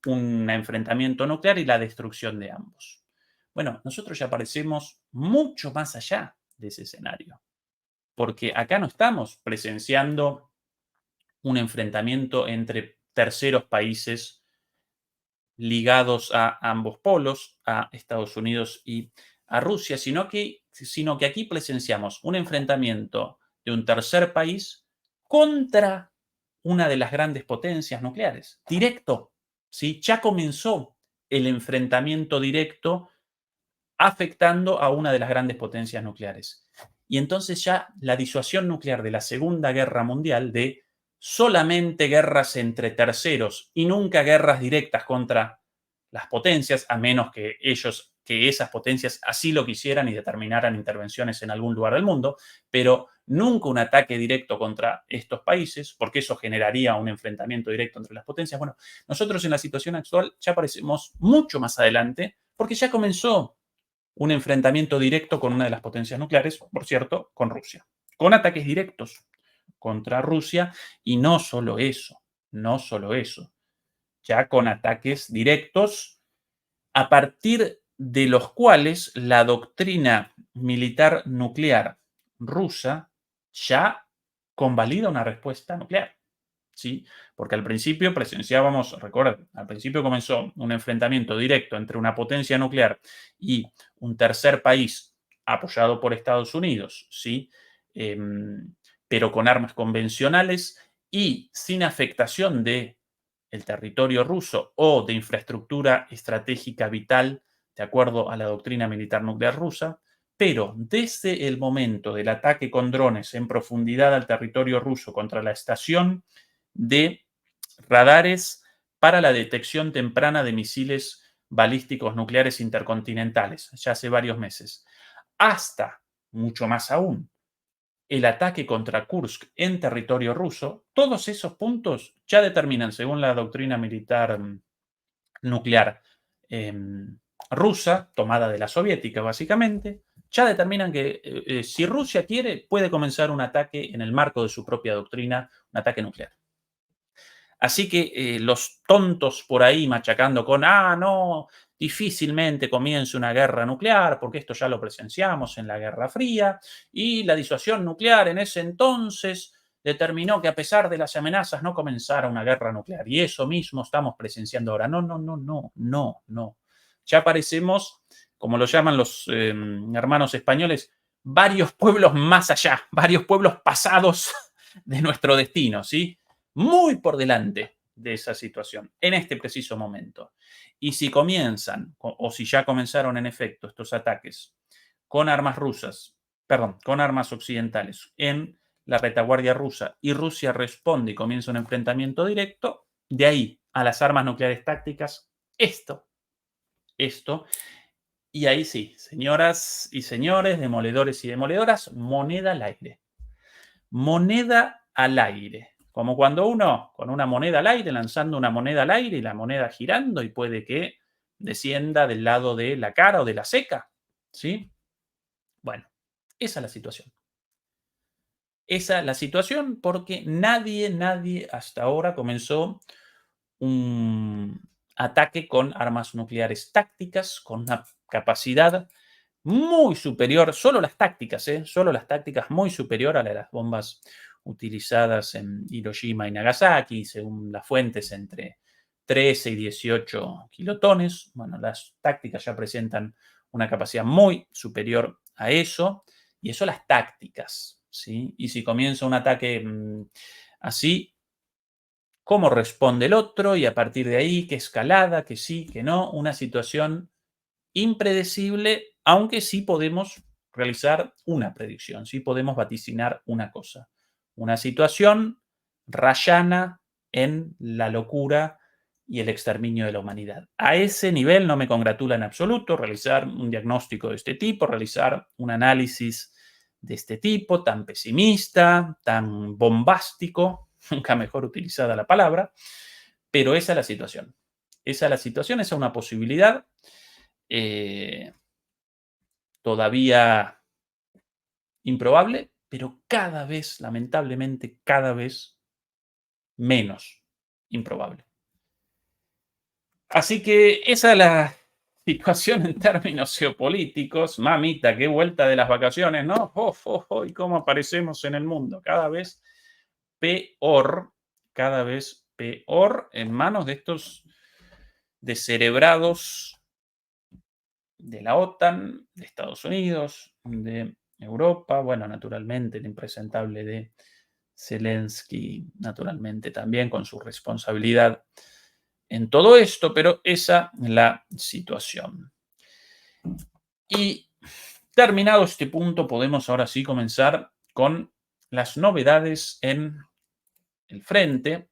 un enfrentamiento nuclear y la destrucción de ambos. Bueno, nosotros ya parecemos mucho más allá de ese escenario, porque acá no estamos presenciando un enfrentamiento entre terceros países ligados a ambos polos, a Estados Unidos y a Rusia, sino que aquí presenciamos un enfrentamiento de un tercer país contra una de las grandes potencias nucleares, directo. ¿Sí? Ya comenzó el enfrentamiento directo afectando a una de las grandes potencias nucleares. Y entonces ya la disuasión nuclear de la Segunda Guerra Mundial, de solamente guerras entre terceros y nunca guerras directas contra las potencias, a menos que esas potencias así lo quisieran y determinaran intervenciones en algún lugar del mundo, pero nunca un ataque directo contra estos países, porque eso generaría un enfrentamiento directo entre las potencias. Bueno, nosotros en la situación actual ya parecemos mucho más adelante, porque ya comenzó un enfrentamiento directo con una de las potencias nucleares, por cierto, con Rusia, con ataques directos contra Rusia y no solo eso, no solo eso, ya con ataques directos a partir de los cuales la doctrina militar nuclear rusa ya convalida una respuesta nuclear. ¿Sí? Porque al principio presenciábamos, recuerden, al principio comenzó un enfrentamiento directo entre una potencia nuclear y un tercer país apoyado por Estados Unidos, ¿sí? Pero con armas convencionales y sin afectación de el territorio ruso o de infraestructura estratégica vital de acuerdo a la doctrina militar nuclear rusa, pero desde el momento del ataque con drones en profundidad al territorio ruso contra la estación de radares para la detección temprana de misiles balísticos nucleares intercontinentales, ya hace varios meses, hasta, mucho más aún, el ataque contra Kursk en territorio ruso, todos esos puntos ya determinan, según la doctrina militar nuclear eh, rusa, tomada de la soviética básicamente, ya determinan que si Rusia quiere, puede comenzar un ataque en el marco de su propia doctrina, un ataque nuclear. Así que los tontos por ahí machacando con, no, difícilmente comience una guerra nuclear, porque esto ya lo presenciamos en la Guerra Fría, y la disuasión nuclear en ese entonces determinó que a pesar de las amenazas no comenzara una guerra nuclear. Y eso mismo estamos presenciando ahora. No, no, no, no, no, no. Ya parecemos, como lo llaman los hermanos españoles, varios pueblos más allá, varios pueblos pasados de nuestro destino, ¿sí? Muy por delante de esa situación en este preciso momento. Y si comienzan, o si ya comenzaron en efecto estos ataques con armas rusas, perdón, con armas occidentales en la retaguardia rusa y Rusia responde y comienza un enfrentamiento directo, de ahí a las armas nucleares tácticas, esto, y ahí sí, señoras y señores, demoledores y demoledoras, moneda al aire. Moneda al aire. Como cuando uno con una moneda al aire, lanzando una moneda al aire y la moneda girando y puede que descienda del lado de la cara o de la seca. ¿Sí? Bueno, esa es la situación. Esa es la situación porque nadie hasta ahora comenzó un ataque con armas nucleares tácticas, con una capacidad muy superior, solo las tácticas, solo las tácticas muy superior a la de las bombas utilizadas en Hiroshima y Nagasaki, según las fuentes, entre 13 y 18 kilotones. Bueno, las tácticas ya presentan una capacidad muy superior a eso, y eso las tácticas, ¿sí? Y si comienza un ataque así, ¿cómo responde el otro? Y a partir de ahí, ¿qué escalada? ¿Qué sí? ¿Qué no? Una situación impredecible, aunque sí podemos realizar una predicción, sí podemos vaticinar una cosa. Una situación rayana en la locura y el exterminio de la humanidad. A ese nivel no me congratula en absoluto realizar un diagnóstico de este tipo, realizar un análisis de este tipo, tan pesimista, tan bombástico, nunca mejor utilizada la palabra, pero esa es la situación. Esa es la situación, esa es una posibilidad. eh, Todavía improbable, pero cada vez, lamentablemente, cada vez menos improbable. Así que esa es la situación en términos geopolíticos. Mamita, qué vuelta de las vacaciones, ¿no? Y cómo aparecemos en el mundo. Peor, cada vez peor en manos de estos descerebrados de la OTAN, de Estados Unidos, de Europa, bueno, naturalmente el impresentable de Zelensky, naturalmente también con su responsabilidad en todo esto, pero esa es la situación. Y terminado este punto, podemos ahora sí comenzar con las novedades en el frente.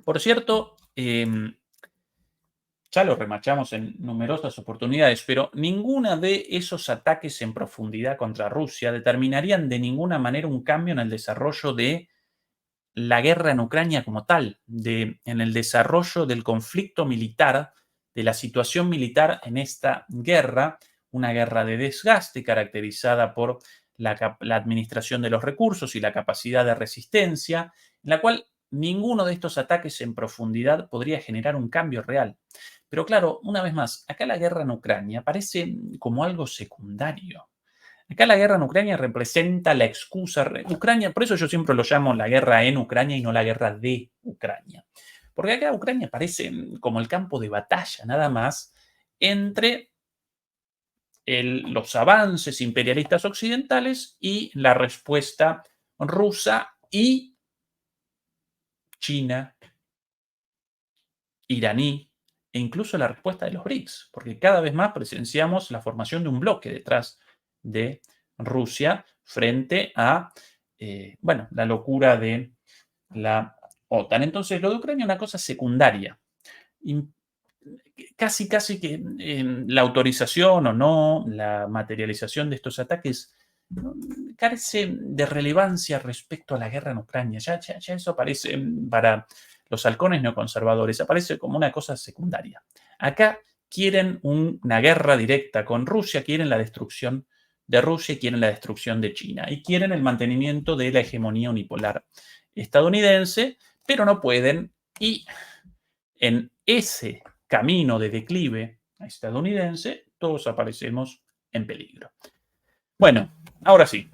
Por cierto, ya lo remachamos en numerosas oportunidades, pero ninguna de esos ataques en profundidad contra Rusia determinarían de ninguna manera un cambio en el desarrollo de la guerra en Ucrania como tal, en el desarrollo del conflicto militar, de la situación militar en esta guerra, una guerra de desgaste caracterizada por la administración de los recursos y la capacidad de resistencia, en la cual ninguno de estos ataques en profundidad podría generar un cambio real. Pero claro, una vez más, acá la guerra en Ucrania parece como algo secundario. Acá la guerra en Ucrania representa la excusa. Ucrania, por eso yo siempre lo llamo la guerra en Ucrania y no la guerra de Ucrania. Porque acá Ucrania parece como el campo de batalla, nada más, entre los avances imperialistas occidentales y la respuesta rusa y China, iraní e incluso la respuesta de los BRICS, porque cada vez más presenciamos la formación de un bloque detrás de Rusia frente a, bueno, la locura de la OTAN. Entonces, lo de Ucrania es una cosa secundaria. Casi que la autorización o no, la materialización de estos ataques carece de relevancia respecto a la guerra en Ucrania. Ya eso aparece para los halcones neoconservadores, aparece como una cosa secundaria. Acá quieren una guerra directa con Rusia, quieren la destrucción de Rusia y quieren la destrucción de China y quieren el mantenimiento de la hegemonía unipolar estadounidense, pero no pueden, y en ese camino de declive estadounidense todos aparecemos en peligro. Bueno, ahora sí,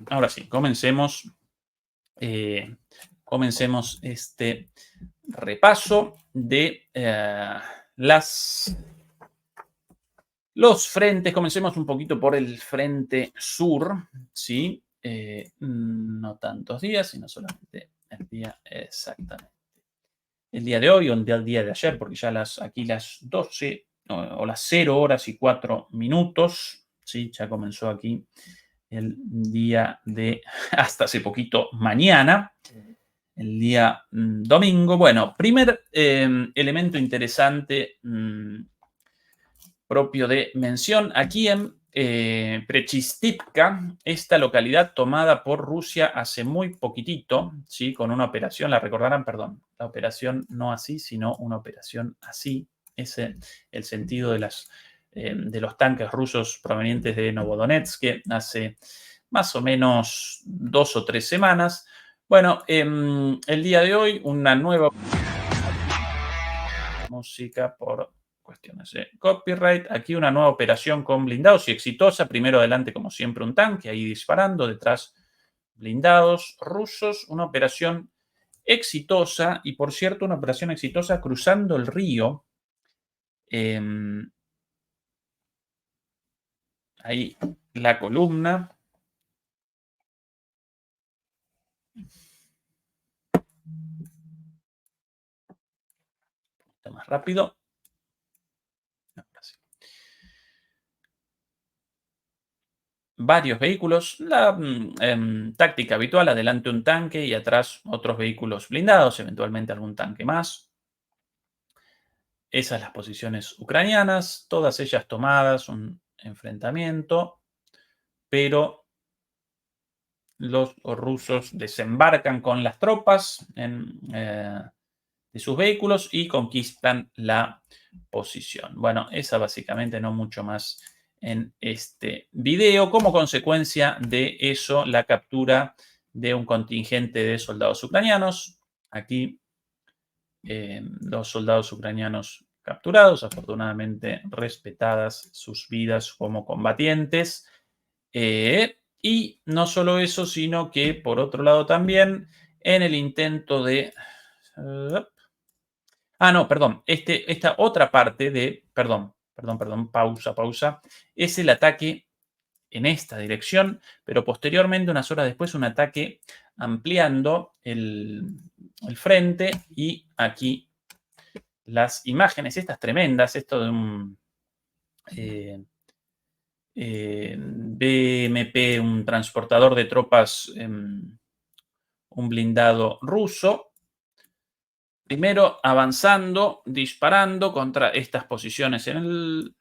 comencemos este repaso de los frentes. Comencemos un poquito por el frente sur, ¿sí? No tantos días, sino solamente el día exactamente. El día de hoy o el día de ayer, porque ya aquí las 12 o las 0 horas y 4 minutos, ¿sí? Ya comenzó aquí el día de hasta hace poquito mañana, el día domingo. Bueno, primer elemento interesante propio de mención, aquí en Prechistipka, esta localidad tomada por Rusia hace muy poquitito, ¿sí? Con una operación, la recordarán, perdón, la operación no así, sino una operación así, ese el sentido de los tanques rusos provenientes de Novodonetsk, que hace más o menos 2 o 3 semanas. Bueno, el día de hoy una nueva música por cuestiones de copyright. Aquí una nueva operación con blindados y exitosa. Primero adelante, como siempre, un tanque ahí disparando. Detrás, blindados rusos. Una operación exitosa. Y por cierto, una operación exitosa cruzando el río. Ahí la columna. Más rápido. Varios vehículos, la táctica habitual, adelante un tanque y atrás otros vehículos blindados, eventualmente algún tanque más. Esas las posiciones ucranianas, todas ellas tomadas, un enfrentamiento, pero los rusos desembarcan con las tropas de sus vehículos y conquistan la posición. Bueno, esa básicamente no mucho más en este video. Como consecuencia de eso, la captura de un contingente de soldados ucranianos. Aquí los soldados ucranianos capturados, afortunadamente respetadas sus vidas como combatientes. Y no solo eso, sino que por otro lado también en el intento de... no, perdón. Esta otra parte de... Perdón, pausa. Es el ataque en esta dirección, pero posteriormente, unas horas después, un ataque ampliando el frente y aquí las imágenes, estas tremendas, esto de un BMP, un transportador de tropas, un blindado ruso. Primero avanzando, disparando contra estas posiciones en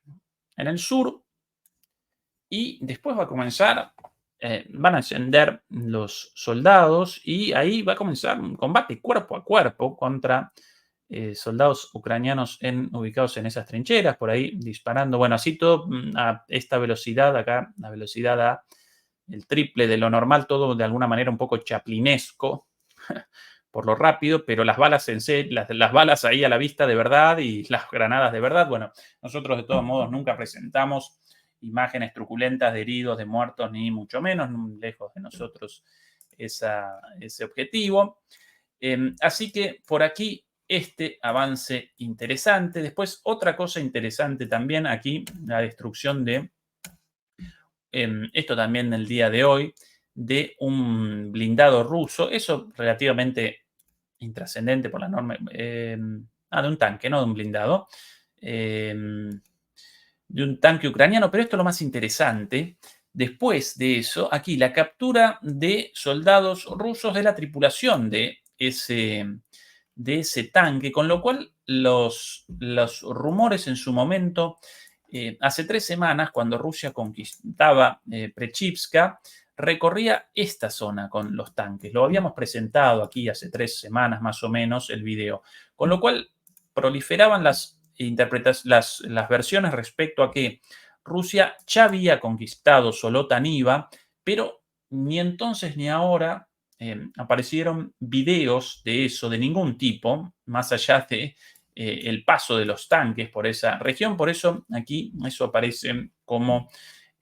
el sur. Y después va a comenzar, van a ascender los soldados y ahí va a comenzar un combate cuerpo a cuerpo contra soldados ucranianos ubicados en esas trincheras, por ahí disparando. Bueno, así todo a esta velocidad acá, la velocidad a el triple de lo normal, todo de alguna manera un poco chaplinesco por lo rápido, pero las balas las balas ahí a la vista de verdad y las granadas de verdad. Bueno, nosotros de todos modos nunca presentamos imágenes truculentas de heridos, de muertos, ni mucho menos, lejos de nosotros ese objetivo. Así que por aquí este avance interesante. Después otra cosa interesante también aquí, la destrucción de, esto también del día de hoy, de un blindado ruso, eso relativamente intrascendente por la norma, de un tanque, no de un blindado, de un tanque ucraniano, pero esto es lo más interesante. Después de eso, aquí la captura de soldados rusos de la tripulación de ese tanque, con lo cual los rumores en su momento, hace 3 semanas, cuando Rusia conquistaba Prechivka, recorría esta zona con los tanques. Lo habíamos presentado aquí hace 3 semanas más o menos el video, con lo cual proliferaban las versiones respecto a que Rusia ya había conquistado Solotaniva, pero ni entonces ni ahora aparecieron videos de eso, de ningún tipo, más allá de el paso de los tanques por esa región. Por eso aquí eso aparece como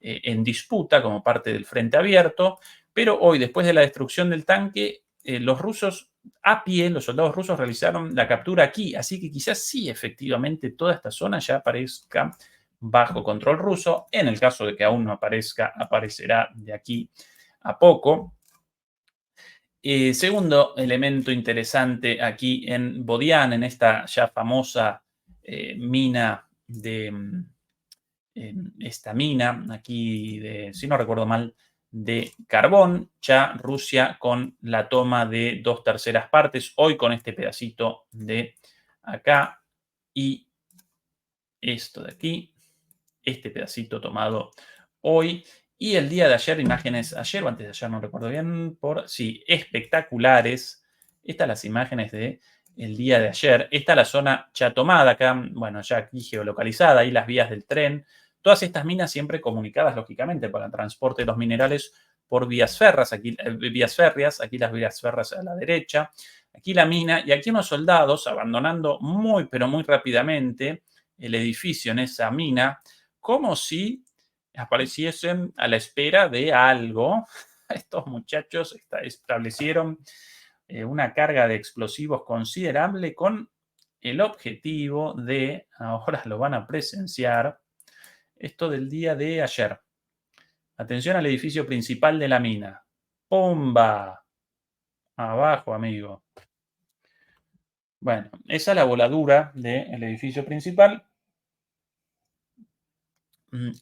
en disputa, como parte del frente abierto. Pero hoy, después de la destrucción del tanque, los rusos a pie, los soldados rusos realizaron la captura aquí, así que quizás sí, efectivamente, toda esta zona ya aparezca bajo control ruso. En el caso de que aún no aparezca, aparecerá de aquí a poco. Segundo elemento interesante aquí en Bodian, en esta ya famosa mina esta mina aquí si no recuerdo mal, de carbón, ya Rusia con la toma de 2/3 partes, hoy con este pedacito de acá y esto de aquí, este pedacito tomado hoy. Y el día de ayer, imágenes ayer o antes de ayer, no recuerdo bien, sí, espectaculares. Estas las imágenes de el día de ayer. Esta la zona ya tomada acá, bueno, ya aquí geolocalizada, ahí las vías del tren. Todas estas minas siempre comunicadas, lógicamente, para el transporte de los minerales por vías férreas, aquí las vías férreas a la derecha. aquí la mina y aquí unos soldados abandonando muy, pero muy rápidamente el edificio en esa mina, como si apareciesen a la espera de algo. Estos muchachos establecieron una carga de explosivos considerable con el objetivo de, ahora lo van a presenciar, esto del día de ayer. Atención al edificio principal de la mina. ¡Pumba! Abajo, amigo. Bueno, esa es la voladura del edificio principal.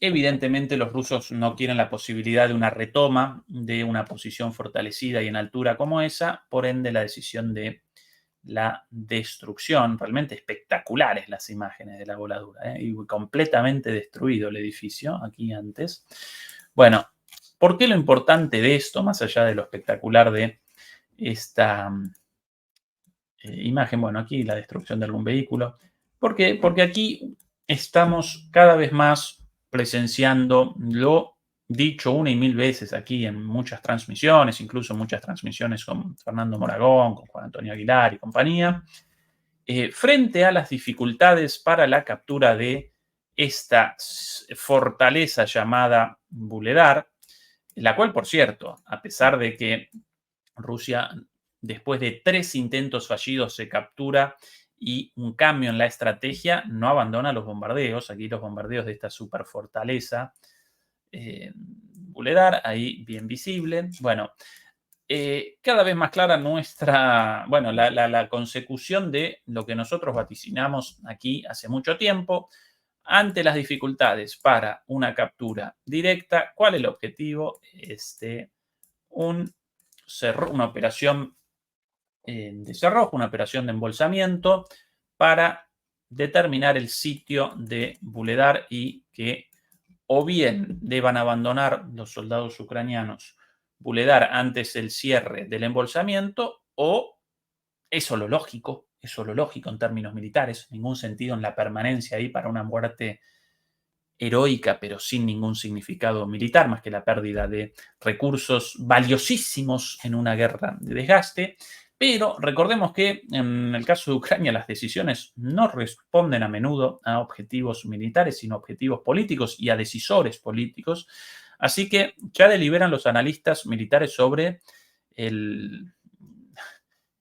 Evidentemente los rusos no quieren la posibilidad de una retoma de una posición fortalecida y en altura como esa, por ende la decisión de la destrucción. Realmente espectaculares las imágenes de la voladura, ¿eh? Y completamente destruido el edificio aquí antes. Bueno, ¿por qué lo importante de esto, más allá de lo espectacular de esta imagen? Bueno, aquí la destrucción de algún vehículo. ¿Por qué? Porque aquí estamos cada vez más presenciando lo dicho una y mil veces aquí en muchas transmisiones, incluso muchas transmisiones con Fernando Moragón, con Juan Antonio Aguilar y compañía, frente a las dificultades para la captura de esta fortaleza llamada Buledar, la cual, por cierto, a pesar de que Rusia, después de 3 intentos fallidos, se captura y un cambio en la estrategia, no abandona los bombardeos. Aquí los bombardeos de esta superfortaleza, Buledar, ahí bien visible. Bueno, cada vez más clara nuestra, bueno, la consecución de lo que nosotros vaticinamos aquí hace mucho tiempo. Ante las dificultades para una captura directa, ¿cuál es el objetivo? Una operación de cerrojo, una operación de embolsamiento para determinar el sitio de Buledar y que o bien deban abandonar los soldados ucranianos Buledar antes del cierre del embolsamiento o eso lo lógico en términos militares, ningún sentido en la permanencia ahí para una muerte heroica, pero sin ningún significado militar, más que la pérdida de recursos valiosísimos en una guerra de desgaste. Pero recordemos que en el caso de Ucrania las decisiones no responden a menudo a objetivos militares, sino a objetivos políticos y a decisores políticos. Así que ya deliberan los analistas militares sobre el,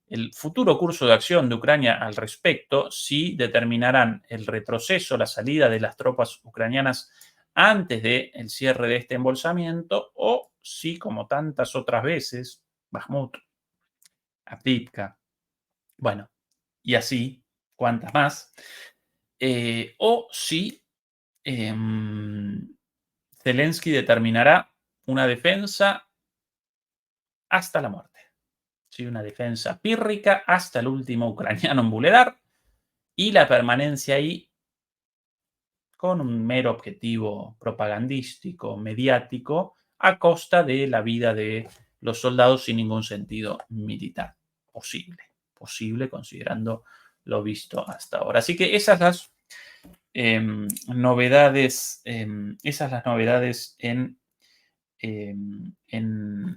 el futuro curso de acción de Ucrania al respecto, si determinarán el retroceso, la salida de las tropas ucranianas antes del cierre de este embolsamiento o si, como tantas otras veces, Bakhmut, Avdiivka, bueno, y así, cuantas más, o si eh, Zelensky determinará una defensa hasta la muerte. Sí, una defensa pírrica hasta el último ucraniano en Buledar y la permanencia ahí con un mero objetivo propagandístico, mediático, a costa de la vida de los soldados sin ningún sentido militar. Posible considerando lo visto hasta ahora. Así que esas las novedades, esas las novedades en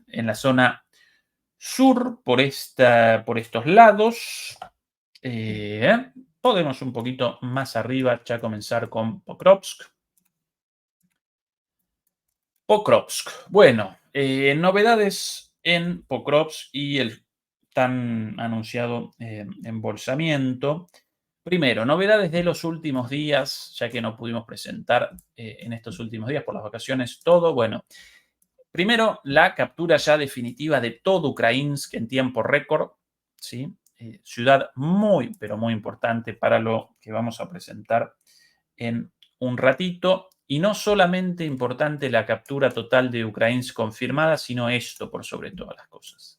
la zona sur, por estos lados. Podemos un poquito más arriba ya comenzar con Pokrovsk. Bueno, novedades en Pokrovsk y el tan anunciado embolsamiento. Primero, novedades de los últimos días, ya que no pudimos presentar en estos últimos días por las vacaciones todo. Bueno, primero, la captura ya definitiva de todo Ukrainsk en tiempo récord, ¿sí? Ciudad muy, pero muy importante para lo que vamos a presentar en un ratito. Y no solamente importante la captura total de Ukrainsk confirmada, sino esto por sobre todas las cosas.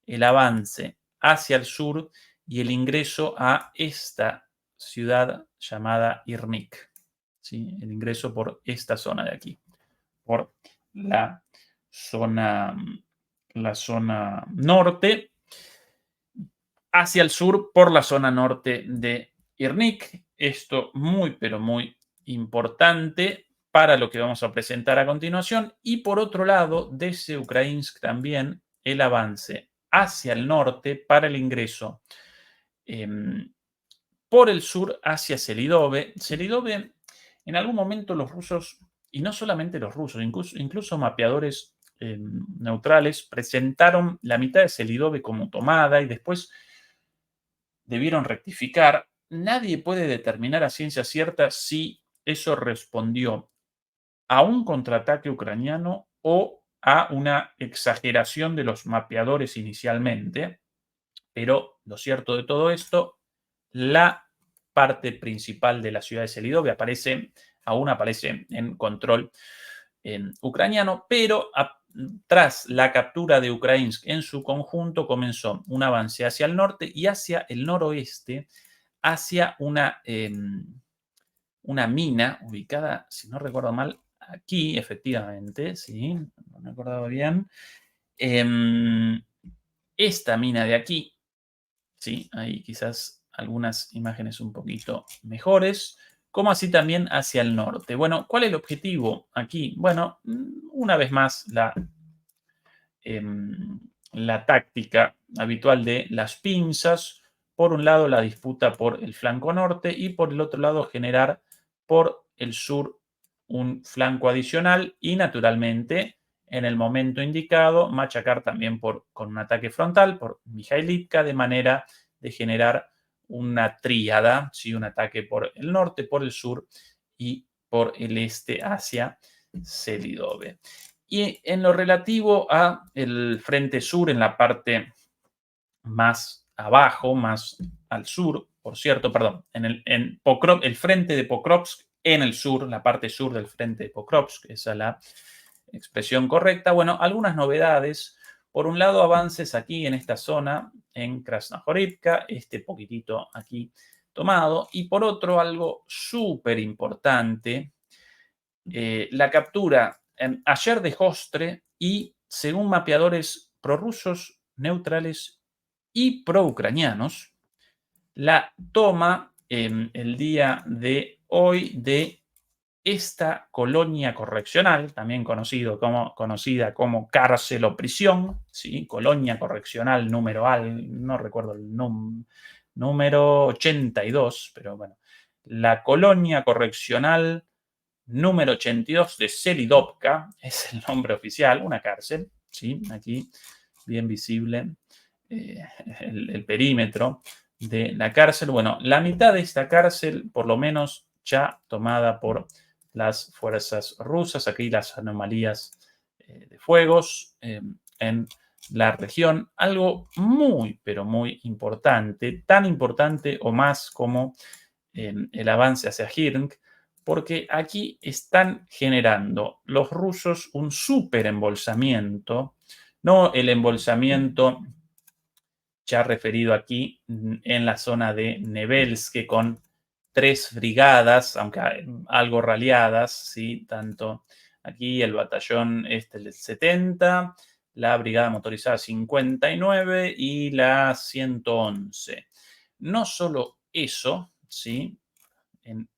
El avance hacia el sur y el ingreso a esta ciudad llamada Irnik, ¿sí? El ingreso por esta zona de aquí, por la zona, la zona norte, hacia el sur por la zona norte de Irnik. Esto muy, pero muy importante para lo que vamos a presentar a continuación. Y por otro lado, desde Ukrainsk también el avance hacia el norte para el ingreso em, por el sur hacia Selidove. Selidove, en algún momento los rusos, y no solamente los rusos, incluso mapeadores neutrales, presentaron la mitad de Selidove como tomada y después debieron rectificar. Nadie puede determinar a ciencia cierta si eso respondió a un contraataque ucraniano o a una exageración de los mapeadores inicialmente. Pero lo cierto de todo esto, la parte principal de la ciudad de Selidove aún aparece en control ucraniano, pero tras la captura de Ukrainsk en su conjunto comenzó un avance hacia el norte y hacia el noroeste, hacia una mina ubicada, si no recuerdo mal, aquí, efectivamente, sí, no me acordaba bien. Em, Esta mina de aquí, sí, hay quizás algunas imágenes un poquito mejores, como así también hacia el norte. Bueno, ¿cuál es el objetivo aquí? Bueno, una vez más, la táctica habitual de las pinzas. Por un lado, la disputa por el flanco norte y por el otro lado, generar por el sur un flanco adicional y, naturalmente, en el momento indicado, machacar también con un ataque frontal por Mijailivka, de manera de generar una tríada, ¿sí? Un ataque por el norte, por el sur y por el este hacia Selidove. Y en lo relativo a el frente sur, en la parte más abajo, más al sur, por cierto, perdón, el frente de Pokrovsk en el sur, la parte sur del frente de Pokrovsk, esa es la expresión correcta. Bueno, algunas novedades. Por un lado, avances aquí en esta zona, en Krasnohorivka, este poquitito aquí tomado. Y por otro, algo súper importante, la captura ayer de Hostre y, según mapeadores prorrusos, neutrales y proucranianos, la toma el día de hoy de esta colonia correccional, también conocida como cárcel o prisión, ¿sí? Colonia correccional número no recuerdo el número 82, pero bueno, la colonia correccional número 82 de Selidovka, es el nombre oficial, una cárcel, ¿sí? Aquí bien visible el perímetro de la cárcel. Bueno, la mitad de esta cárcel, por lo menos, ya tomada por las fuerzas rusas. Aquí las anomalías de fuegos en la región. Algo muy, pero muy importante, tan importante o más como el avance hacia Hirn, porque aquí están generando los rusos un súper embolsamiento, no el embolsamiento ya referido aquí en la zona de Nebelske con 3 brigadas, aunque algo raliadas, ¿sí? Tanto aquí el batallón del 70, la brigada motorizada 59 y la 111. No solo eso, ¿sí? En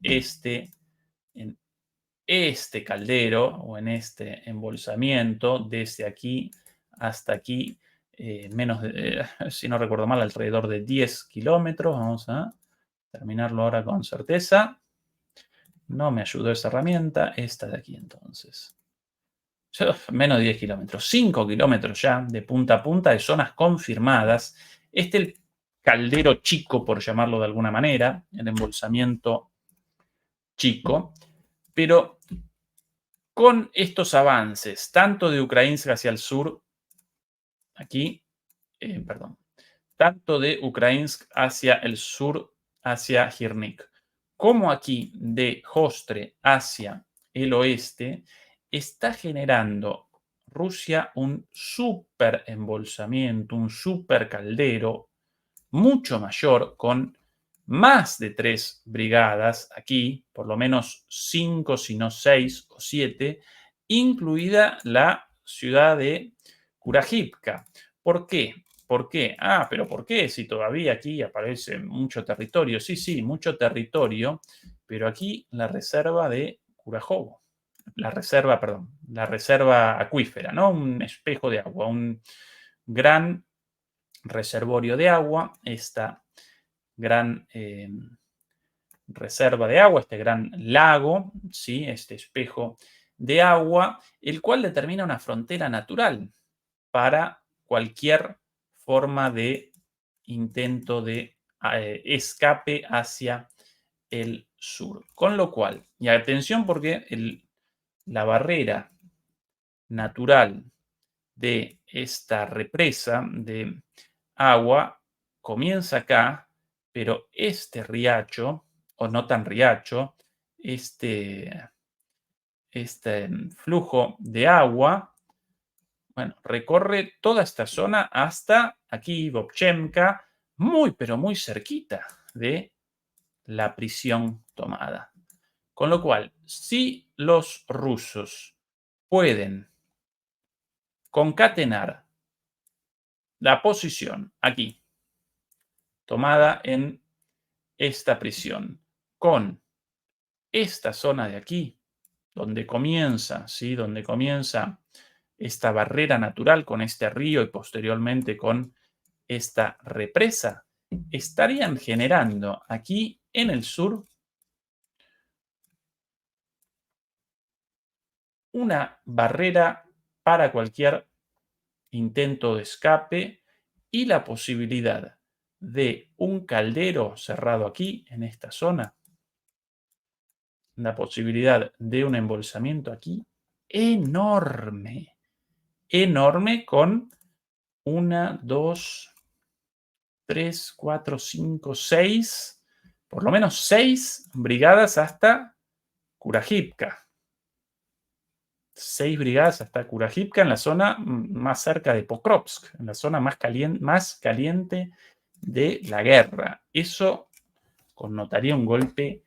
en este caldero o en este embolsamiento, desde aquí hasta aquí, si no recuerdo mal, alrededor de 10 kilómetros. Vamos a terminarlo ahora con certeza. No me ayudó esa herramienta, esta de aquí entonces. Menos de 10 kilómetros, 5 kilómetros ya de punta a punta de zonas confirmadas. El caldero chico, por llamarlo de alguna manera, el embolsamiento chico, pero con estos avances, tanto de Ukrainsk hacia el sur, aquí, perdón, tanto de Ukrainsk hacia el sur, hacia Hirnik, como aquí de Hostre hacia el oeste, está generando Rusia un super embolsamiento, un super caldero mucho mayor, con más de 3 brigadas aquí, por lo menos 5, si no 6 o 7, incluida la ciudad de Kurajivka. ¿Por qué? ¿Por qué? Pero ¿por qué? Si todavía aquí aparece mucho territorio. Sí, sí, mucho territorio, pero aquí la reserva de Kurajovo. La reserva acuífera, ¿no? Un espejo de agua, un gran reservorio de agua, esta gran reserva de agua, este gran lago, ¿sí? Este espejo de agua, el cual determina una frontera natural para cualquier forma de intento de escape hacia el sur. Con lo cual, y atención porque la barrera natural de esta represa de agua comienza acá, pero este riacho, o no tan riacho, este, este flujo de agua, bueno, recorre toda esta zona hasta aquí, Bobchemka, muy, pero muy cerquita de la prisión tomada. Con lo cual, si los rusos pueden concatenar la posición aquí, tomada en esta prisión, con esta zona de aquí, donde comienza, ¿sí? Donde comienza esta barrera natural con este río y posteriormente con esta represa, estarían generando aquí en el sur una barrera para cualquier intento de escape y la posibilidad de un caldero cerrado aquí, en esta zona, la posibilidad de un embolsamiento aquí enorme, enorme con una, dos, tres, cuatro, cinco, seis, por lo menos seis brigadas hasta Kurajivka. 6 brigadas hasta Kurajivka en la zona más cerca de Pokrovsk, en la zona más caliente de la guerra. Eso connotaría un golpe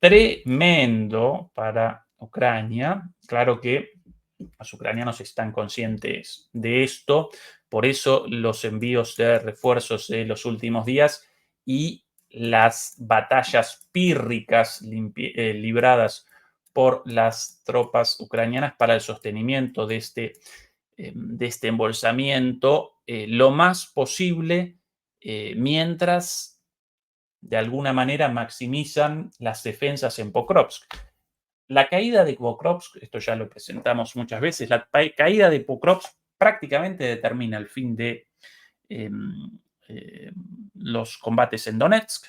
tremendo para Ucrania. Claro que los ucranianos están conscientes de esto, por eso los envíos de refuerzos de los últimos días y las batallas pírricas libradas por las tropas ucranianas para el sostenimiento de este embolsamiento lo más posible mientras de alguna manera maximizan las defensas en Pokrovsk. La caída de Pokrovsk, esto ya lo presentamos muchas veces, la caída de Pokrovsk prácticamente determina el fin de eh, eh, los combates en Donetsk,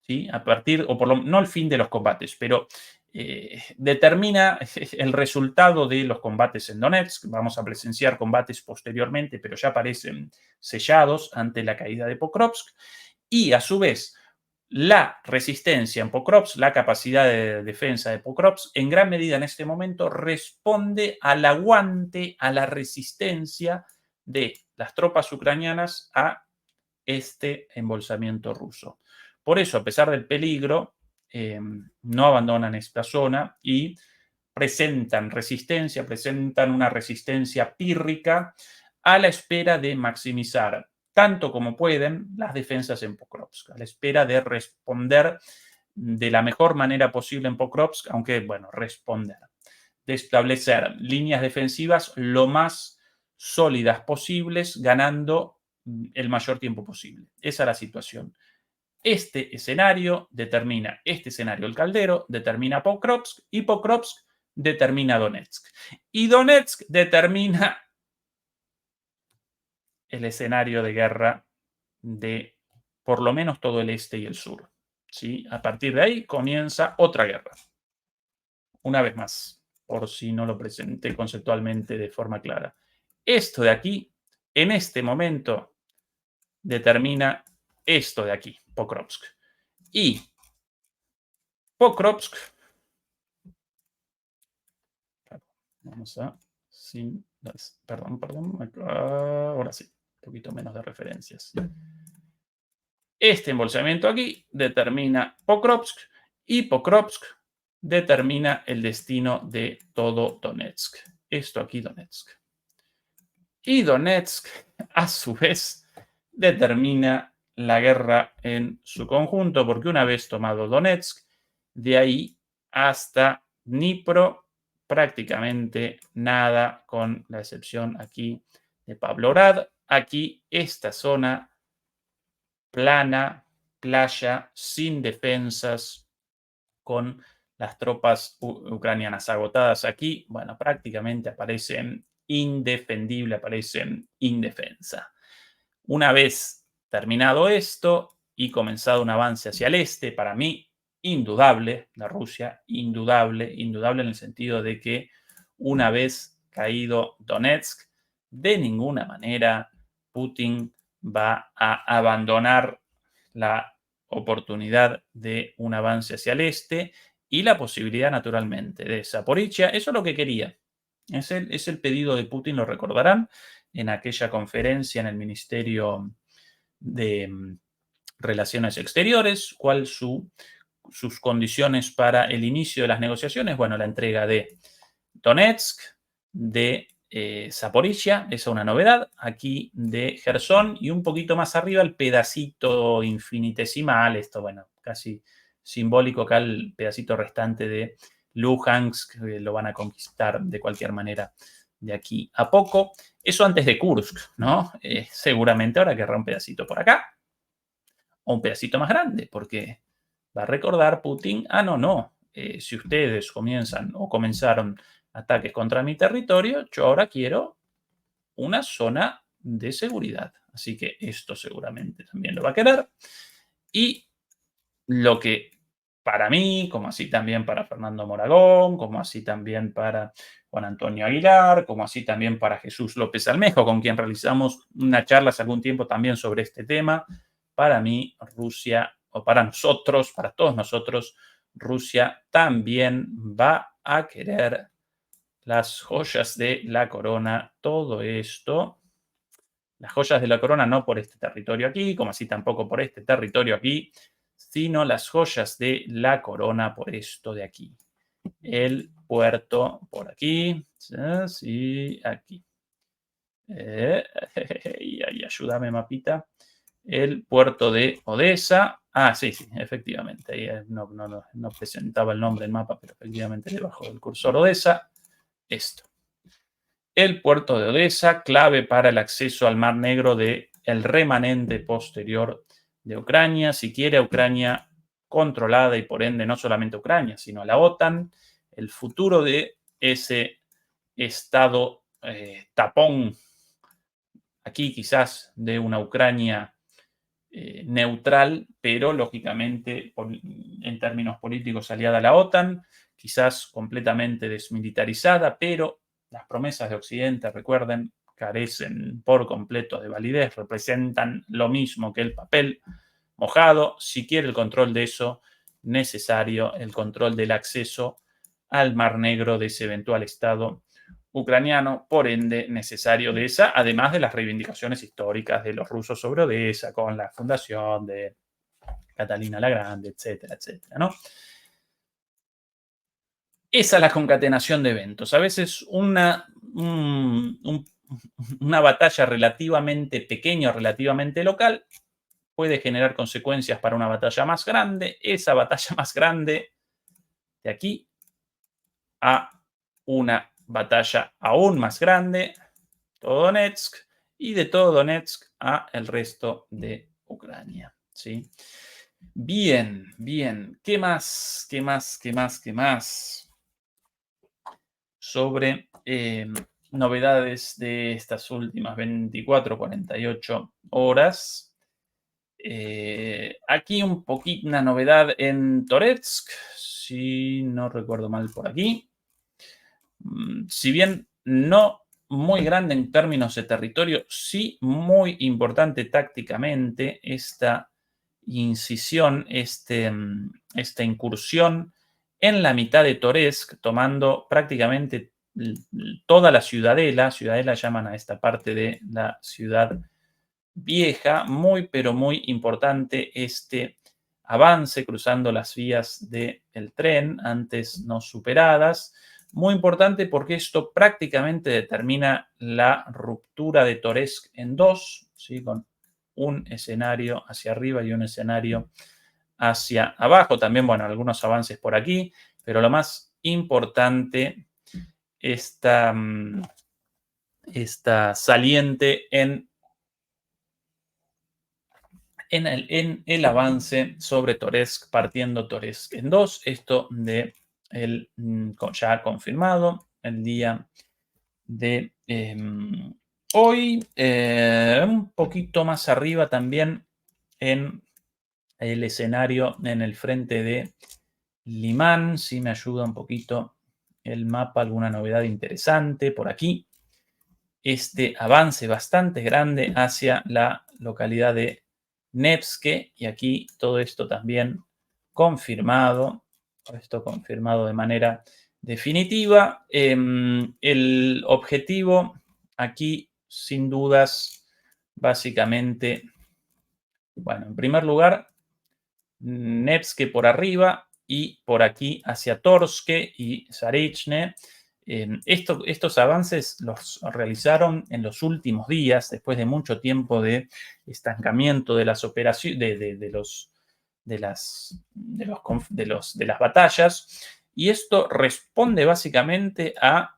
¿sí? A partir, o por lo no el fin de los combates, pero determina el resultado de los combates en Donetsk. Vamos a presenciar combates posteriormente, pero ya parecen sellados ante la caída de Pokrovsk. Y a su vez, la resistencia en Pokrovsk, la capacidad de defensa de Pokrovsk, en gran medida en este momento responde al aguante, a la resistencia de las tropas ucranianas a este embolsamiento ruso. Por eso, a pesar del peligro, no abandonan esta zona y presentan una resistencia pírrica a la espera de maximizar tanto como pueden las defensas en Pokrovsk, a la espera de responder de la mejor manera posible en Pokrovsk, aunque, bueno, responder, de establecer líneas defensivas lo más sólidas posibles, ganando el mayor tiempo posible. Esa es la situación. Este escenario, el caldero, determina Pokrovsk y Pokrovsk determina Donetsk. Y Donetsk determina el escenario de guerra de por lo menos todo el este y el sur. ¿Sí? A partir de ahí comienza otra guerra. Una vez más, por si no lo presenté conceptualmente de forma clara. Esto de aquí, en este momento, determina esto de aquí, Pokrovsk. Y Pokrovsk, vamos a, sin, perdón, ahora sí, un poquito menos de referencias. Este embolsamiento aquí determina Pokrovsk y Pokrovsk determina el destino de todo Donetsk. Esto aquí, Donetsk. Y Donetsk, a su vez, determina la guerra en su conjunto, porque una vez tomado Donetsk, de ahí hasta Dnipro, prácticamente nada, con la excepción aquí de Pavlograd, aquí esta zona plana, playa, sin defensas, con las tropas ucranianas agotadas aquí, bueno, prácticamente aparecen indefendible, aparecen indefensa. Una vez terminado esto y comenzado un avance hacia el este, para mí, indudable, la Rusia, indudable, indudable en el sentido de que una vez caído Donetsk, de ninguna manera Putin va a abandonar la oportunidad de un avance hacia el este y la posibilidad, naturalmente, de Zaporizhia. Eso es lo que quería. Es el pedido de Putin, lo recordarán, en aquella conferencia en el Ministerio de Relaciones Exteriores, cuál sus condiciones para el inicio de las negociaciones. Bueno, la entrega de Donetsk, de Zaporizhia, esa es una novedad, aquí de Gerson y un poquito más arriba el pedacito infinitesimal, esto bueno, casi simbólico acá el pedacito restante de Luhansk, que lo van a conquistar de cualquier manera de aquí a poco. Eso antes de Kursk, ¿no? Seguramente ahora querrá un pedacito por acá o un pedacito más grande, porque va a recordar Putin, no, si ustedes comienzan o comenzaron ataques contra mi territorio, yo ahora quiero una zona de seguridad. Así que esto seguramente también lo va a querer. Y lo que para mí, como así también para Fernando Moragón, como así también para Juan Antonio Aguilar, como así también para Jesús López Almejo, con quien realizamos una charla hace algún tiempo también sobre este tema, para mí Rusia, o para nosotros, para todos nosotros, Rusia también va a querer las joyas de la corona, todo esto, las joyas de la corona no por este territorio aquí, como así tampoco por este territorio aquí, sino las joyas de la corona por esto de aquí. El puerto por aquí, sí, aquí. Y ayúdame, mapita. El puerto de Odessa. Sí, efectivamente. Ahí no presentaba el nombre del mapa, pero efectivamente debajo del cursor Odessa. Esto. El puerto de Odessa, clave para el acceso al Mar Negro del remanente posterior de Ucrania. Si quiere Ucrania controlada y por ende no solamente Ucrania, sino la OTAN, el futuro de ese estado tapón aquí quizás de una Ucrania neutral, pero lógicamente en términos políticos aliada a la OTAN, quizás completamente desmilitarizada, pero las promesas de Occidente, recuerden, carecen por completo de validez, representan lo mismo que el papel mojado. Si quiere el control de eso, necesario el control del acceso al Mar Negro de ese eventual estado ucraniano, por ende necesario de esa, además de las reivindicaciones históricas de los rusos sobre Odessa, con la fundación de Catalina la Grande, etcétera, etcétera, ¿no? Esa es la concatenación de eventos. A veces una batalla relativamente pequeña o relativamente local puede generar consecuencias para una batalla más grande. Esa batalla más grande de aquí a una batalla aún más grande, todo Donetsk, y de todo Donetsk a el resto de Ucrania, ¿sí? Bien, bien. ¿Qué más? ¿Qué más? ¿Qué más? ¿Qué más? Sobre novedades de estas últimas 24, 48 horas. Aquí un poquito una novedad en Toretsk, si no recuerdo mal por aquí. Si bien no muy grande en términos de territorio, sí muy importante tácticamente esta incisión, esta incursión en la mitad de Toretsk, tomando prácticamente toda la ciudadela. Ciudadela llaman a esta parte de la ciudad vieja. Muy, pero muy importante este avance cruzando las vías del tren antes no superadas. Muy importante porque esto prácticamente determina la ruptura de Toretsk en dos, ¿sí? Con un escenario hacia arriba y un escenario hacia abajo. También, bueno, algunos avances por aquí, pero lo más importante, esta saliente en en el avance sobre Toretsk, partiendo Toretsk en dos. Esto de ya confirmado el día de hoy. Un poquito más arriba también en el escenario, en el frente de Limán. Si me ayuda un poquito el mapa, alguna novedad interesante por aquí. Este avance bastante grande hacia la localidad de Nevske, y aquí todo esto también confirmado, esto confirmado de manera definitiva. El objetivo aquí, sin dudas, básicamente, bueno, en primer lugar, Nevske por arriba y por aquí hacia Torske y Zarichne. Estos avances los realizaron en los últimos días, después de mucho tiempo de estancamiento de las operaciones, de las batallas, y esto responde básicamente a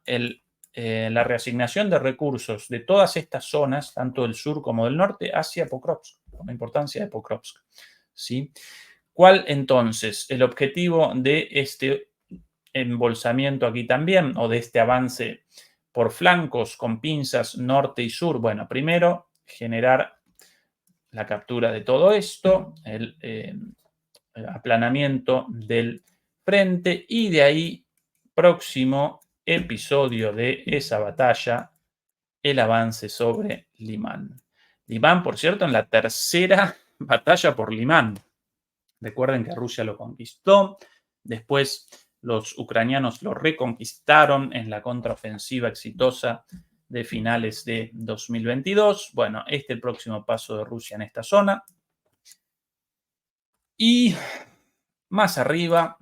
la reasignación de recursos de todas estas zonas, tanto del sur como del norte, hacia Pokrovsk, con la importancia de Pokrovsk. ¿Sí? ¿Cuál entonces el objetivo de este embolsamiento aquí también, o de este avance por flancos con pinzas norte y sur? Bueno, primero generar la captura de todo esto, el aplanamiento del frente, y de ahí, próximo episodio de esa batalla, el avance sobre Limán. Limán, por cierto, en la tercera batalla por Limán. Recuerden que Rusia lo conquistó, después los ucranianos lo reconquistaron en la contraofensiva exitosa de finales de 2022. Bueno, este es el próximo paso de Rusia en esta zona. Y más arriba,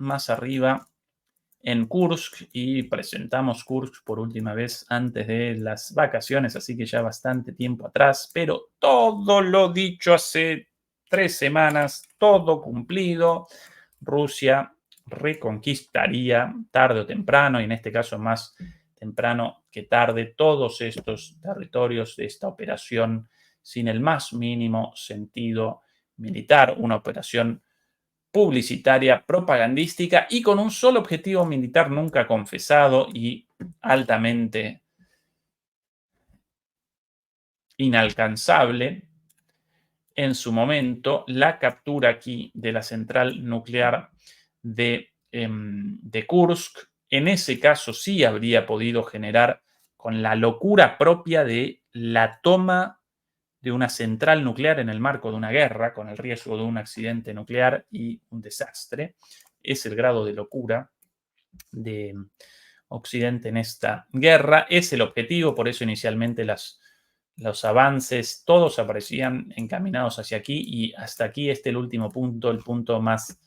en Kursk, y presentamos Kursk por última vez antes de las vacaciones, así que ya bastante tiempo atrás, pero todo lo dicho hace 3 semanas, todo cumplido. Rusia reconquistaría tarde o temprano, y en este caso más temprano que tarde, todos estos territorios de esta operación sin el más mínimo sentido militar, una operación publicitaria, propagandística y con un solo objetivo militar nunca confesado y altamente inalcanzable en su momento, la captura aquí de la central nuclear de Kursk. En ese caso sí habría podido generar, con la locura propia de la toma de una central nuclear en el marco de una guerra, con el riesgo de un accidente nuclear y un desastre. Es el grado de locura de Occidente en esta guerra. Es el objetivo, por eso inicialmente los avances todos aparecían encaminados hacia aquí, y hasta aquí el último punto, el punto más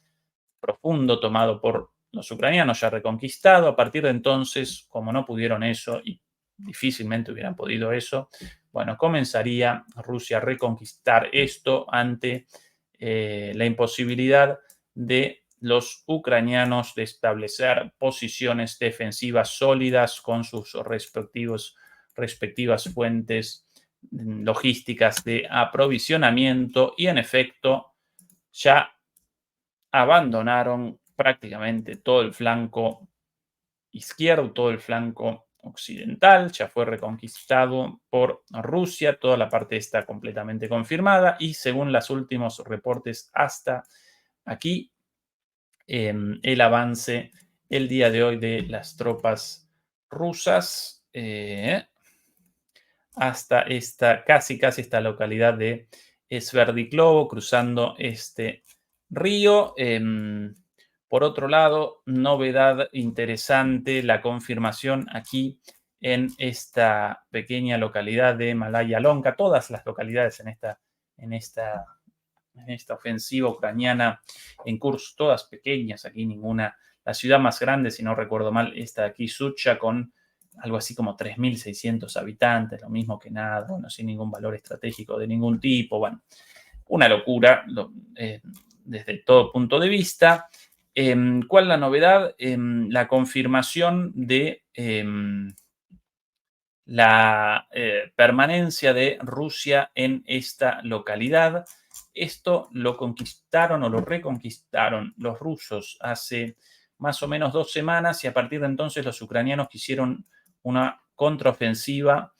profundo tomado por los ucranianos, ya reconquistado. A partir de entonces, como no pudieron eso, y difícilmente hubieran podido eso, bueno, comenzaría Rusia a reconquistar esto ante la imposibilidad de los ucranianos de establecer posiciones defensivas sólidas con sus respectivas fuentes logísticas de aprovisionamiento, y en efecto ya abandonaron prácticamente todo el flanco izquierdo, todo el flanco occidental, ya fue reconquistado por Rusia, toda la parte está completamente confirmada, y según los últimos reportes hasta aquí, el avance el día de hoy de las tropas rusas hasta casi esta localidad de Sverdiklovo, cruzando este río. Por otro lado, novedad interesante, la confirmación aquí en esta pequeña localidad de Malaya Lonka. Todas las localidades en esta ofensiva ucraniana en Kursk, todas pequeñas, aquí ninguna. La ciudad más grande, si no recuerdo mal, esta de aquí, Sucha, con algo así como 3.600 habitantes, lo mismo que nada, bueno, sin ningún valor estratégico de ningún tipo. Bueno, una locura desde todo punto de vista. ¿Cuál es la novedad? La confirmación de la permanencia de Rusia en esta localidad. Esto lo conquistaron o lo reconquistaron los rusos hace más o menos 2 semanas y a partir de entonces los ucranianos quisieron una contraofensiva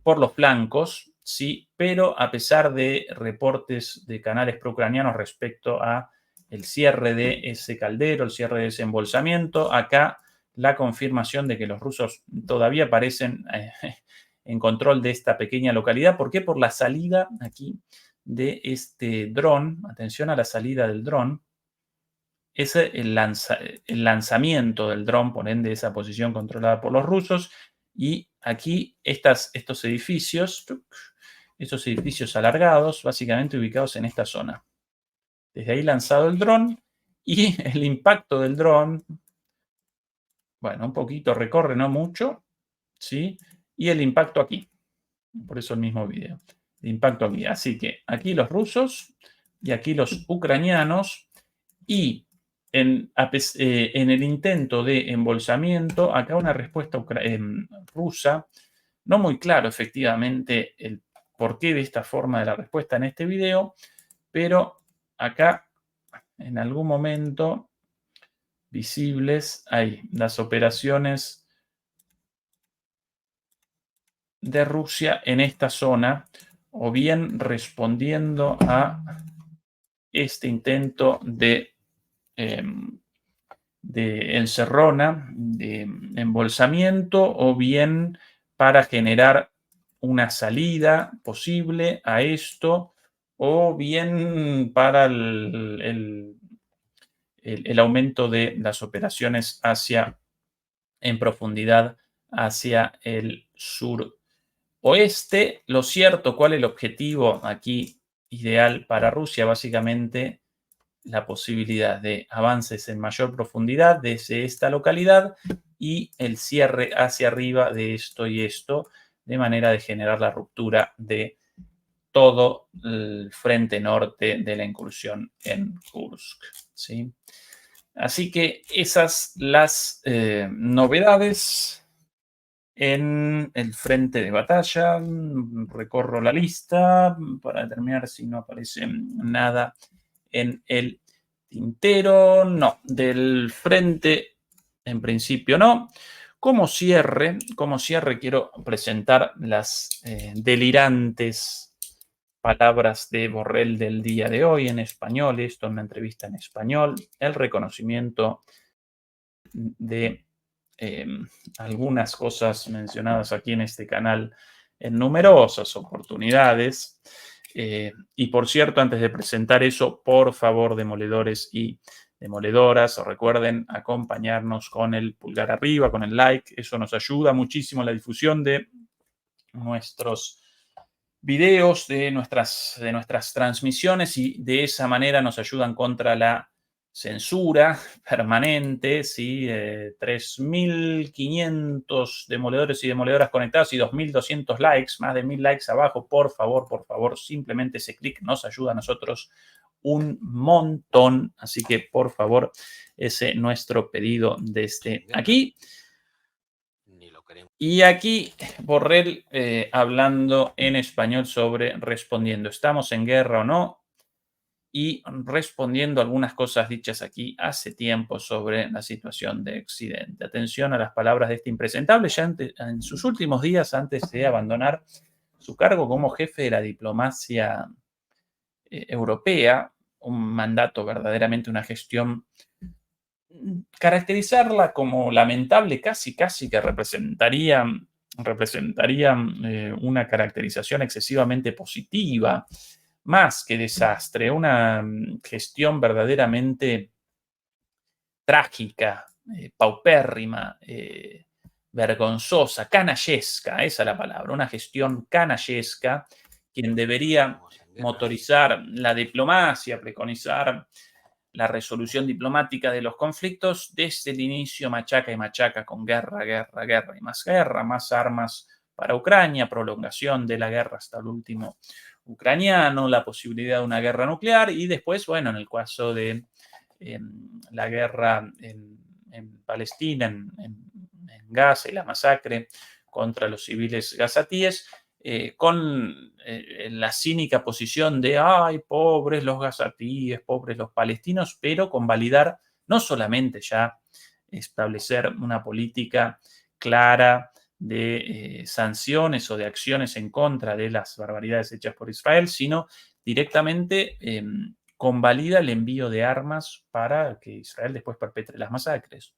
por los flancos, sí, pero a pesar de reportes de canales pro-ucranianos respecto a el cierre de ese caldero, el cierre de ese embolsamiento, acá la confirmación de que los rusos todavía parecen en control de esta pequeña localidad. ¿Por qué? Por la salida aquí de este dron. Atención a la salida del dron. Es el lanzamiento del dron, por ende, esa posición controlada por los rusos. Y aquí estos edificios, estos edificios alargados, básicamente ubicados en esta zona. Desde ahí lanzado el dron y el impacto del dron, bueno, un poquito recorre, no mucho, ¿sí? Y el impacto aquí, por eso el mismo video, el impacto aquí. Así que aquí los rusos y aquí los ucranianos y en el intento de embolsamiento, acá una respuesta rusa, no muy claro efectivamente el porqué de esta forma de la respuesta en este video, pero acá en algún momento visibles hay las operaciones de Rusia en esta zona, o bien respondiendo a este intento de encerrona, de embolsamiento, o bien para generar una salida posible a esto, o bien para el aumento de las operaciones en profundidad hacia el sur oeste. Lo cierto, ¿cuál es el objetivo aquí ideal para Rusia? Básicamente la posibilidad de avances en mayor profundidad desde esta localidad y el cierre hacia arriba de esto y esto, de manera de generar la ruptura de todo el frente norte de la incursión en Kursk, ¿sí? Así que esas las novedades en el frente de batalla. Recorro la lista para determinar si no aparece nada en el tintero. No, del frente en principio no. Como cierre quiero presentar las delirantes palabras de Borrell del día de hoy en español, esto en una entrevista en español, el reconocimiento de algunas cosas mencionadas aquí en este canal en numerosas oportunidades. Y por cierto, antes de presentar eso, por favor, demoledores y demoledoras, recuerden acompañarnos con el pulgar arriba, con el like. Eso nos ayuda muchísimo en la difusión de nuestros videos, de nuestras transmisiones, y de esa manera nos ayudan contra la censura permanente, ¿sí? 3.500 demoledores y demoledoras conectados y 2.200 likes, más de 1.000 likes abajo. Por favor, simplemente ese clic nos ayuda a nosotros un montón. Así que, por favor, ese es nuestro pedido desde aquí. Y aquí Borrell hablando en español sobre respondiendo, ¿estamos en guerra o no? Y respondiendo algunas cosas dichas aquí hace tiempo sobre la situación de Occidente. Atención a las palabras de este impresentable ya en sus últimos días antes de abandonar su cargo como jefe de la diplomacia europea, un mandato verdaderamente, una gestión, caracterizarla como lamentable, casi que representaría una caracterización excesivamente positiva, más que desastre, una gestión verdaderamente trágica, paupérrima, vergonzosa, canallesca, esa es la palabra, una gestión canallesca, quien debería motorizar la diplomacia, preconizar la resolución diplomática de los conflictos. Desde el inicio machaca y machaca con guerra y más guerra, más armas para Ucrania, prolongación de la guerra hasta el último ucraniano, la posibilidad de una guerra nuclear y después, bueno, en el caso de la guerra en Palestina, en Gaza y la masacre contra los civiles gazatíes, con la cínica posición de, ay, pobres los gazatíes, pobres los palestinos, pero con validar no solamente ya establecer una política clara de sanciones o de acciones en contra de las barbaridades hechas por Israel, sino directamente convalida el envío de armas para que Israel después perpetre las masacres.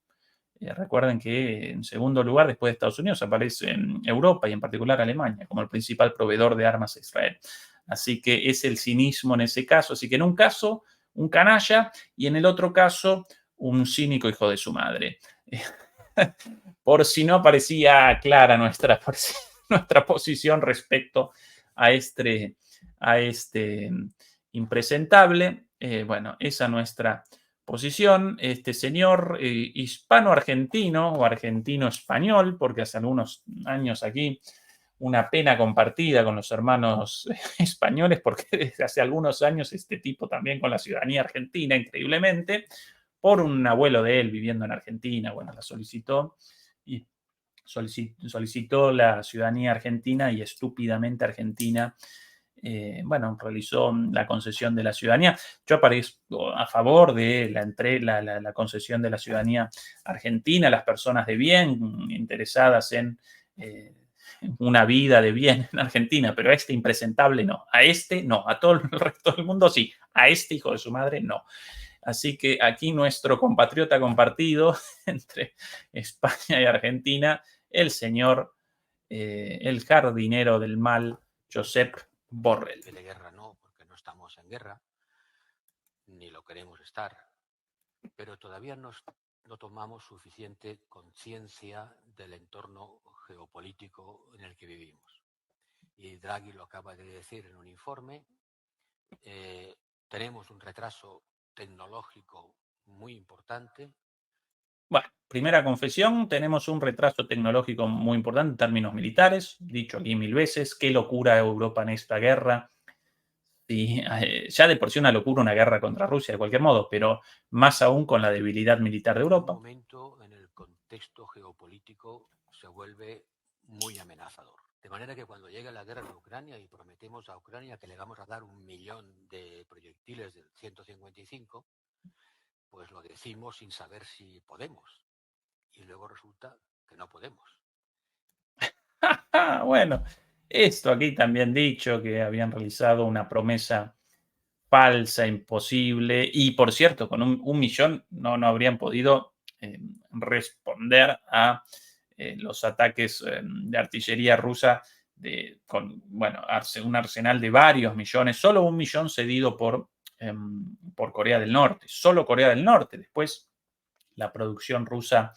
Recuerden que en segundo lugar, después de Estados Unidos, aparece en Europa y en particular Alemania como el principal proveedor de armas a Israel. Así que es el cinismo en ese caso. Así que en un caso, un canalla y en el otro caso, un cínico hijo de su madre. Por si no parecía clara nuestra posición respecto a este impresentable, bueno, esa nuestra posición. Este señor hispano-argentino o argentino-español, porque hace algunos años aquí una pena compartida con los hermanos españoles, porque desde hace algunos años este tipo también con la ciudadanía argentina, increíblemente, por un abuelo de él viviendo en Argentina, bueno, la solicitó y solicitó la ciudadanía argentina y estúpidamente Argentina, bueno, realizó la concesión de la ciudadanía. Yo aparezco a favor de la concesión de la ciudadanía argentina a las personas de bien interesadas en una vida de bien en Argentina, pero a este impresentable no, a este no, a todo el resto del mundo sí, a este hijo de su madre no. Así que aquí nuestro compatriota compartido entre España y Argentina, el señor, el jardinero del mal, Josep Borrell. De guerra no, porque no estamos en guerra, ni lo queremos estar, pero todavía no tomamos suficiente conciencia del entorno geopolítico en el que vivimos. Y Draghi lo acaba de decir en un informe, tenemos un retraso tecnológico muy importante. Bueno, primera confesión, tenemos un retraso tecnológico muy importante en términos militares, dicho aquí 1000 veces, qué locura Europa en esta guerra. Sí, ya de por sí una locura una guerra contra Rusia de cualquier modo, pero más aún con la debilidad militar de En un Europa. momento en el contexto geopolítico se vuelve muy amenazador. De manera que cuando llegue la guerra en Ucrania y prometemos a Ucrania que le vamos a dar 1 millón de proyectiles del 155, pues lo decimos sin saber si podemos. Y luego resulta que no podemos. Bueno, esto aquí también dicho que habían realizado una promesa falsa, imposible, y por cierto, con un millón no habrían podido responder a los ataques de artillería rusa con, bueno, un arsenal de varios millones, solo 1 millón cedido por Corea del Norte, solo Corea del Norte. Después, la producción rusa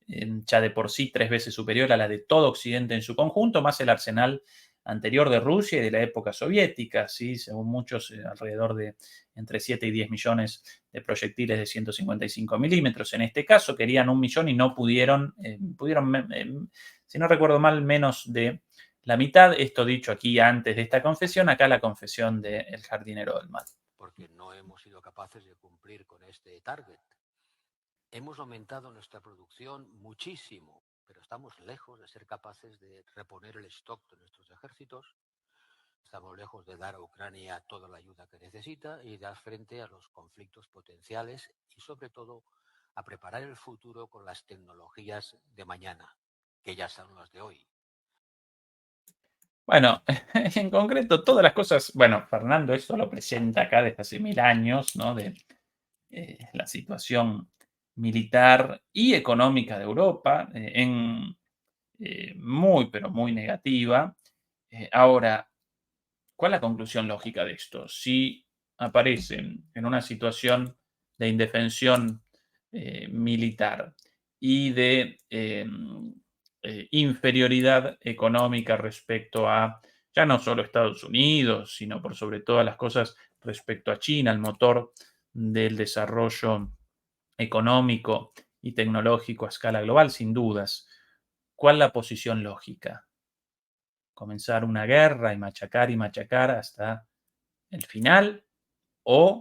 ya de por sí 3 veces superior a la de todo Occidente en su conjunto, más el arsenal anterior de Rusia y de la época soviética, ¿sí? Según muchos, alrededor de entre 7 y 10 millones de proyectiles de 155 milímetros. En este caso querían 1 millón y no pudieron, si no recuerdo mal, menos de la mitad. Esto dicho aquí antes de esta confesión, acá la confesión del jardinero del mal. Porque no hemos sido capaces de cumplir con este target. Hemos aumentado nuestra producción muchísimo, pero estamos lejos de ser capaces de reponer el stock de nuestros ejércitos. Estamos lejos de dar a Ucrania toda la ayuda que necesita y dar frente a los conflictos potenciales y, sobre todo, a preparar el futuro con las tecnologías de mañana, que ya son las de hoy. Bueno, en concreto, todas las cosas, bueno, Fernando esto lo presenta acá desde hace 1000 años, ¿no? De la situación militar y económica de Europa muy, pero muy negativa. Ahora, ¿cuál es la conclusión lógica de esto? Si aparecen en una situación de indefensión militar y de inferioridad económica respecto a ya no solo Estados Unidos, sino por sobre todas las cosas respecto a China, el motor del desarrollo económico y tecnológico a escala global, sin dudas. ¿Cuál es la posición lógica? ¿Comenzar una guerra y machacar hasta el final o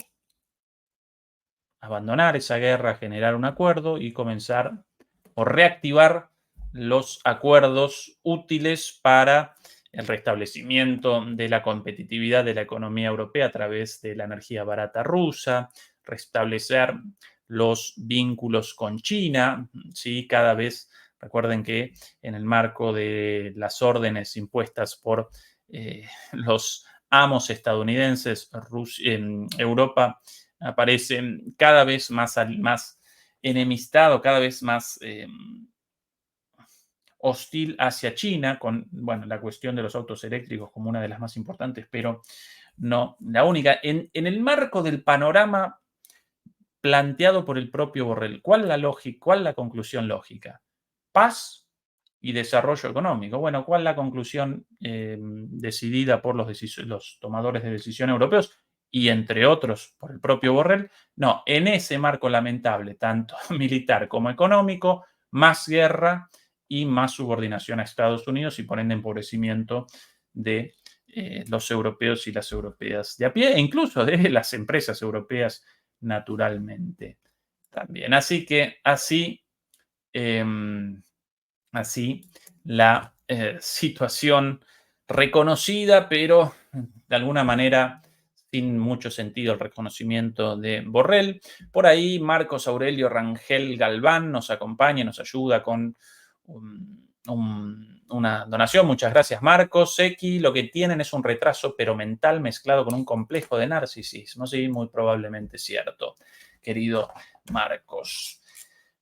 abandonar esa guerra, generar un acuerdo y comenzar o reactivar los acuerdos útiles para el restablecimiento de la competitividad de la economía europea a través de la energía barata rusa, restablecer los vínculos con China, ¿sí? Cada vez, recuerden que en el marco de las órdenes impuestas por los amos estadounidenses, en Europa aparece cada vez más enemistado, cada vez más hostil hacia China, con bueno, la cuestión de los autos eléctricos como una de las más importantes, pero no la única. En el marco del panorama planteado por el propio Borrell, ¿cuál es la lógica, cuál es la conclusión lógica? Paz y desarrollo económico. Bueno, ¿cuál es la conclusión decidida por los tomadores de decisión europeos y entre otros por el propio Borrell? No, en ese marco lamentable, tanto militar como económico, más guerra y más subordinación a Estados Unidos y por ende empobrecimiento de los europeos y las europeas de a pie e incluso de las empresas europeas naturalmente también. Así que así la situación reconocida, pero de alguna manera sin mucho sentido el reconocimiento de Borrell. Por ahí Marcos Aurelio Rangel Galván nos acompaña, nos ayuda con una donación. Muchas gracias, Marcos. X, lo que tienen es un retraso pero mental mezclado con un complejo de narcisismo. Sí, muy probablemente cierto, querido Marcos.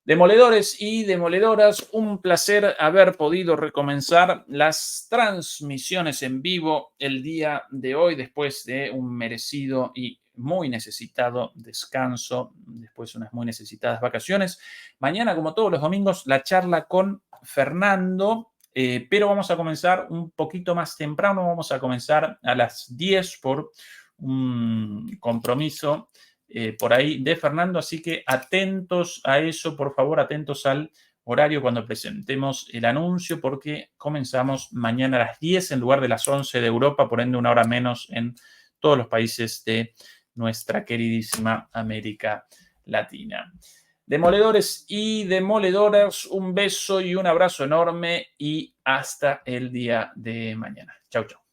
Demoledores y demoledoras, un placer haber podido recomenzar las transmisiones en vivo el día de hoy después de un merecido y muy necesitado descanso, después de unas muy necesitadas vacaciones. Mañana, como todos los domingos, la charla con Fernando, pero vamos a comenzar un poquito más temprano, vamos a comenzar a las 10 por un compromiso por ahí de Fernando, así que atentos a eso, por favor, atentos al horario cuando presentemos el anuncio, porque comenzamos mañana a las 10 en lugar de las 11 de Europa, por ende una hora menos en todos los países de nuestra queridísima América Latina. Demoledores y demoledoras, un beso y un abrazo enorme y hasta el día de mañana. Chau, chau.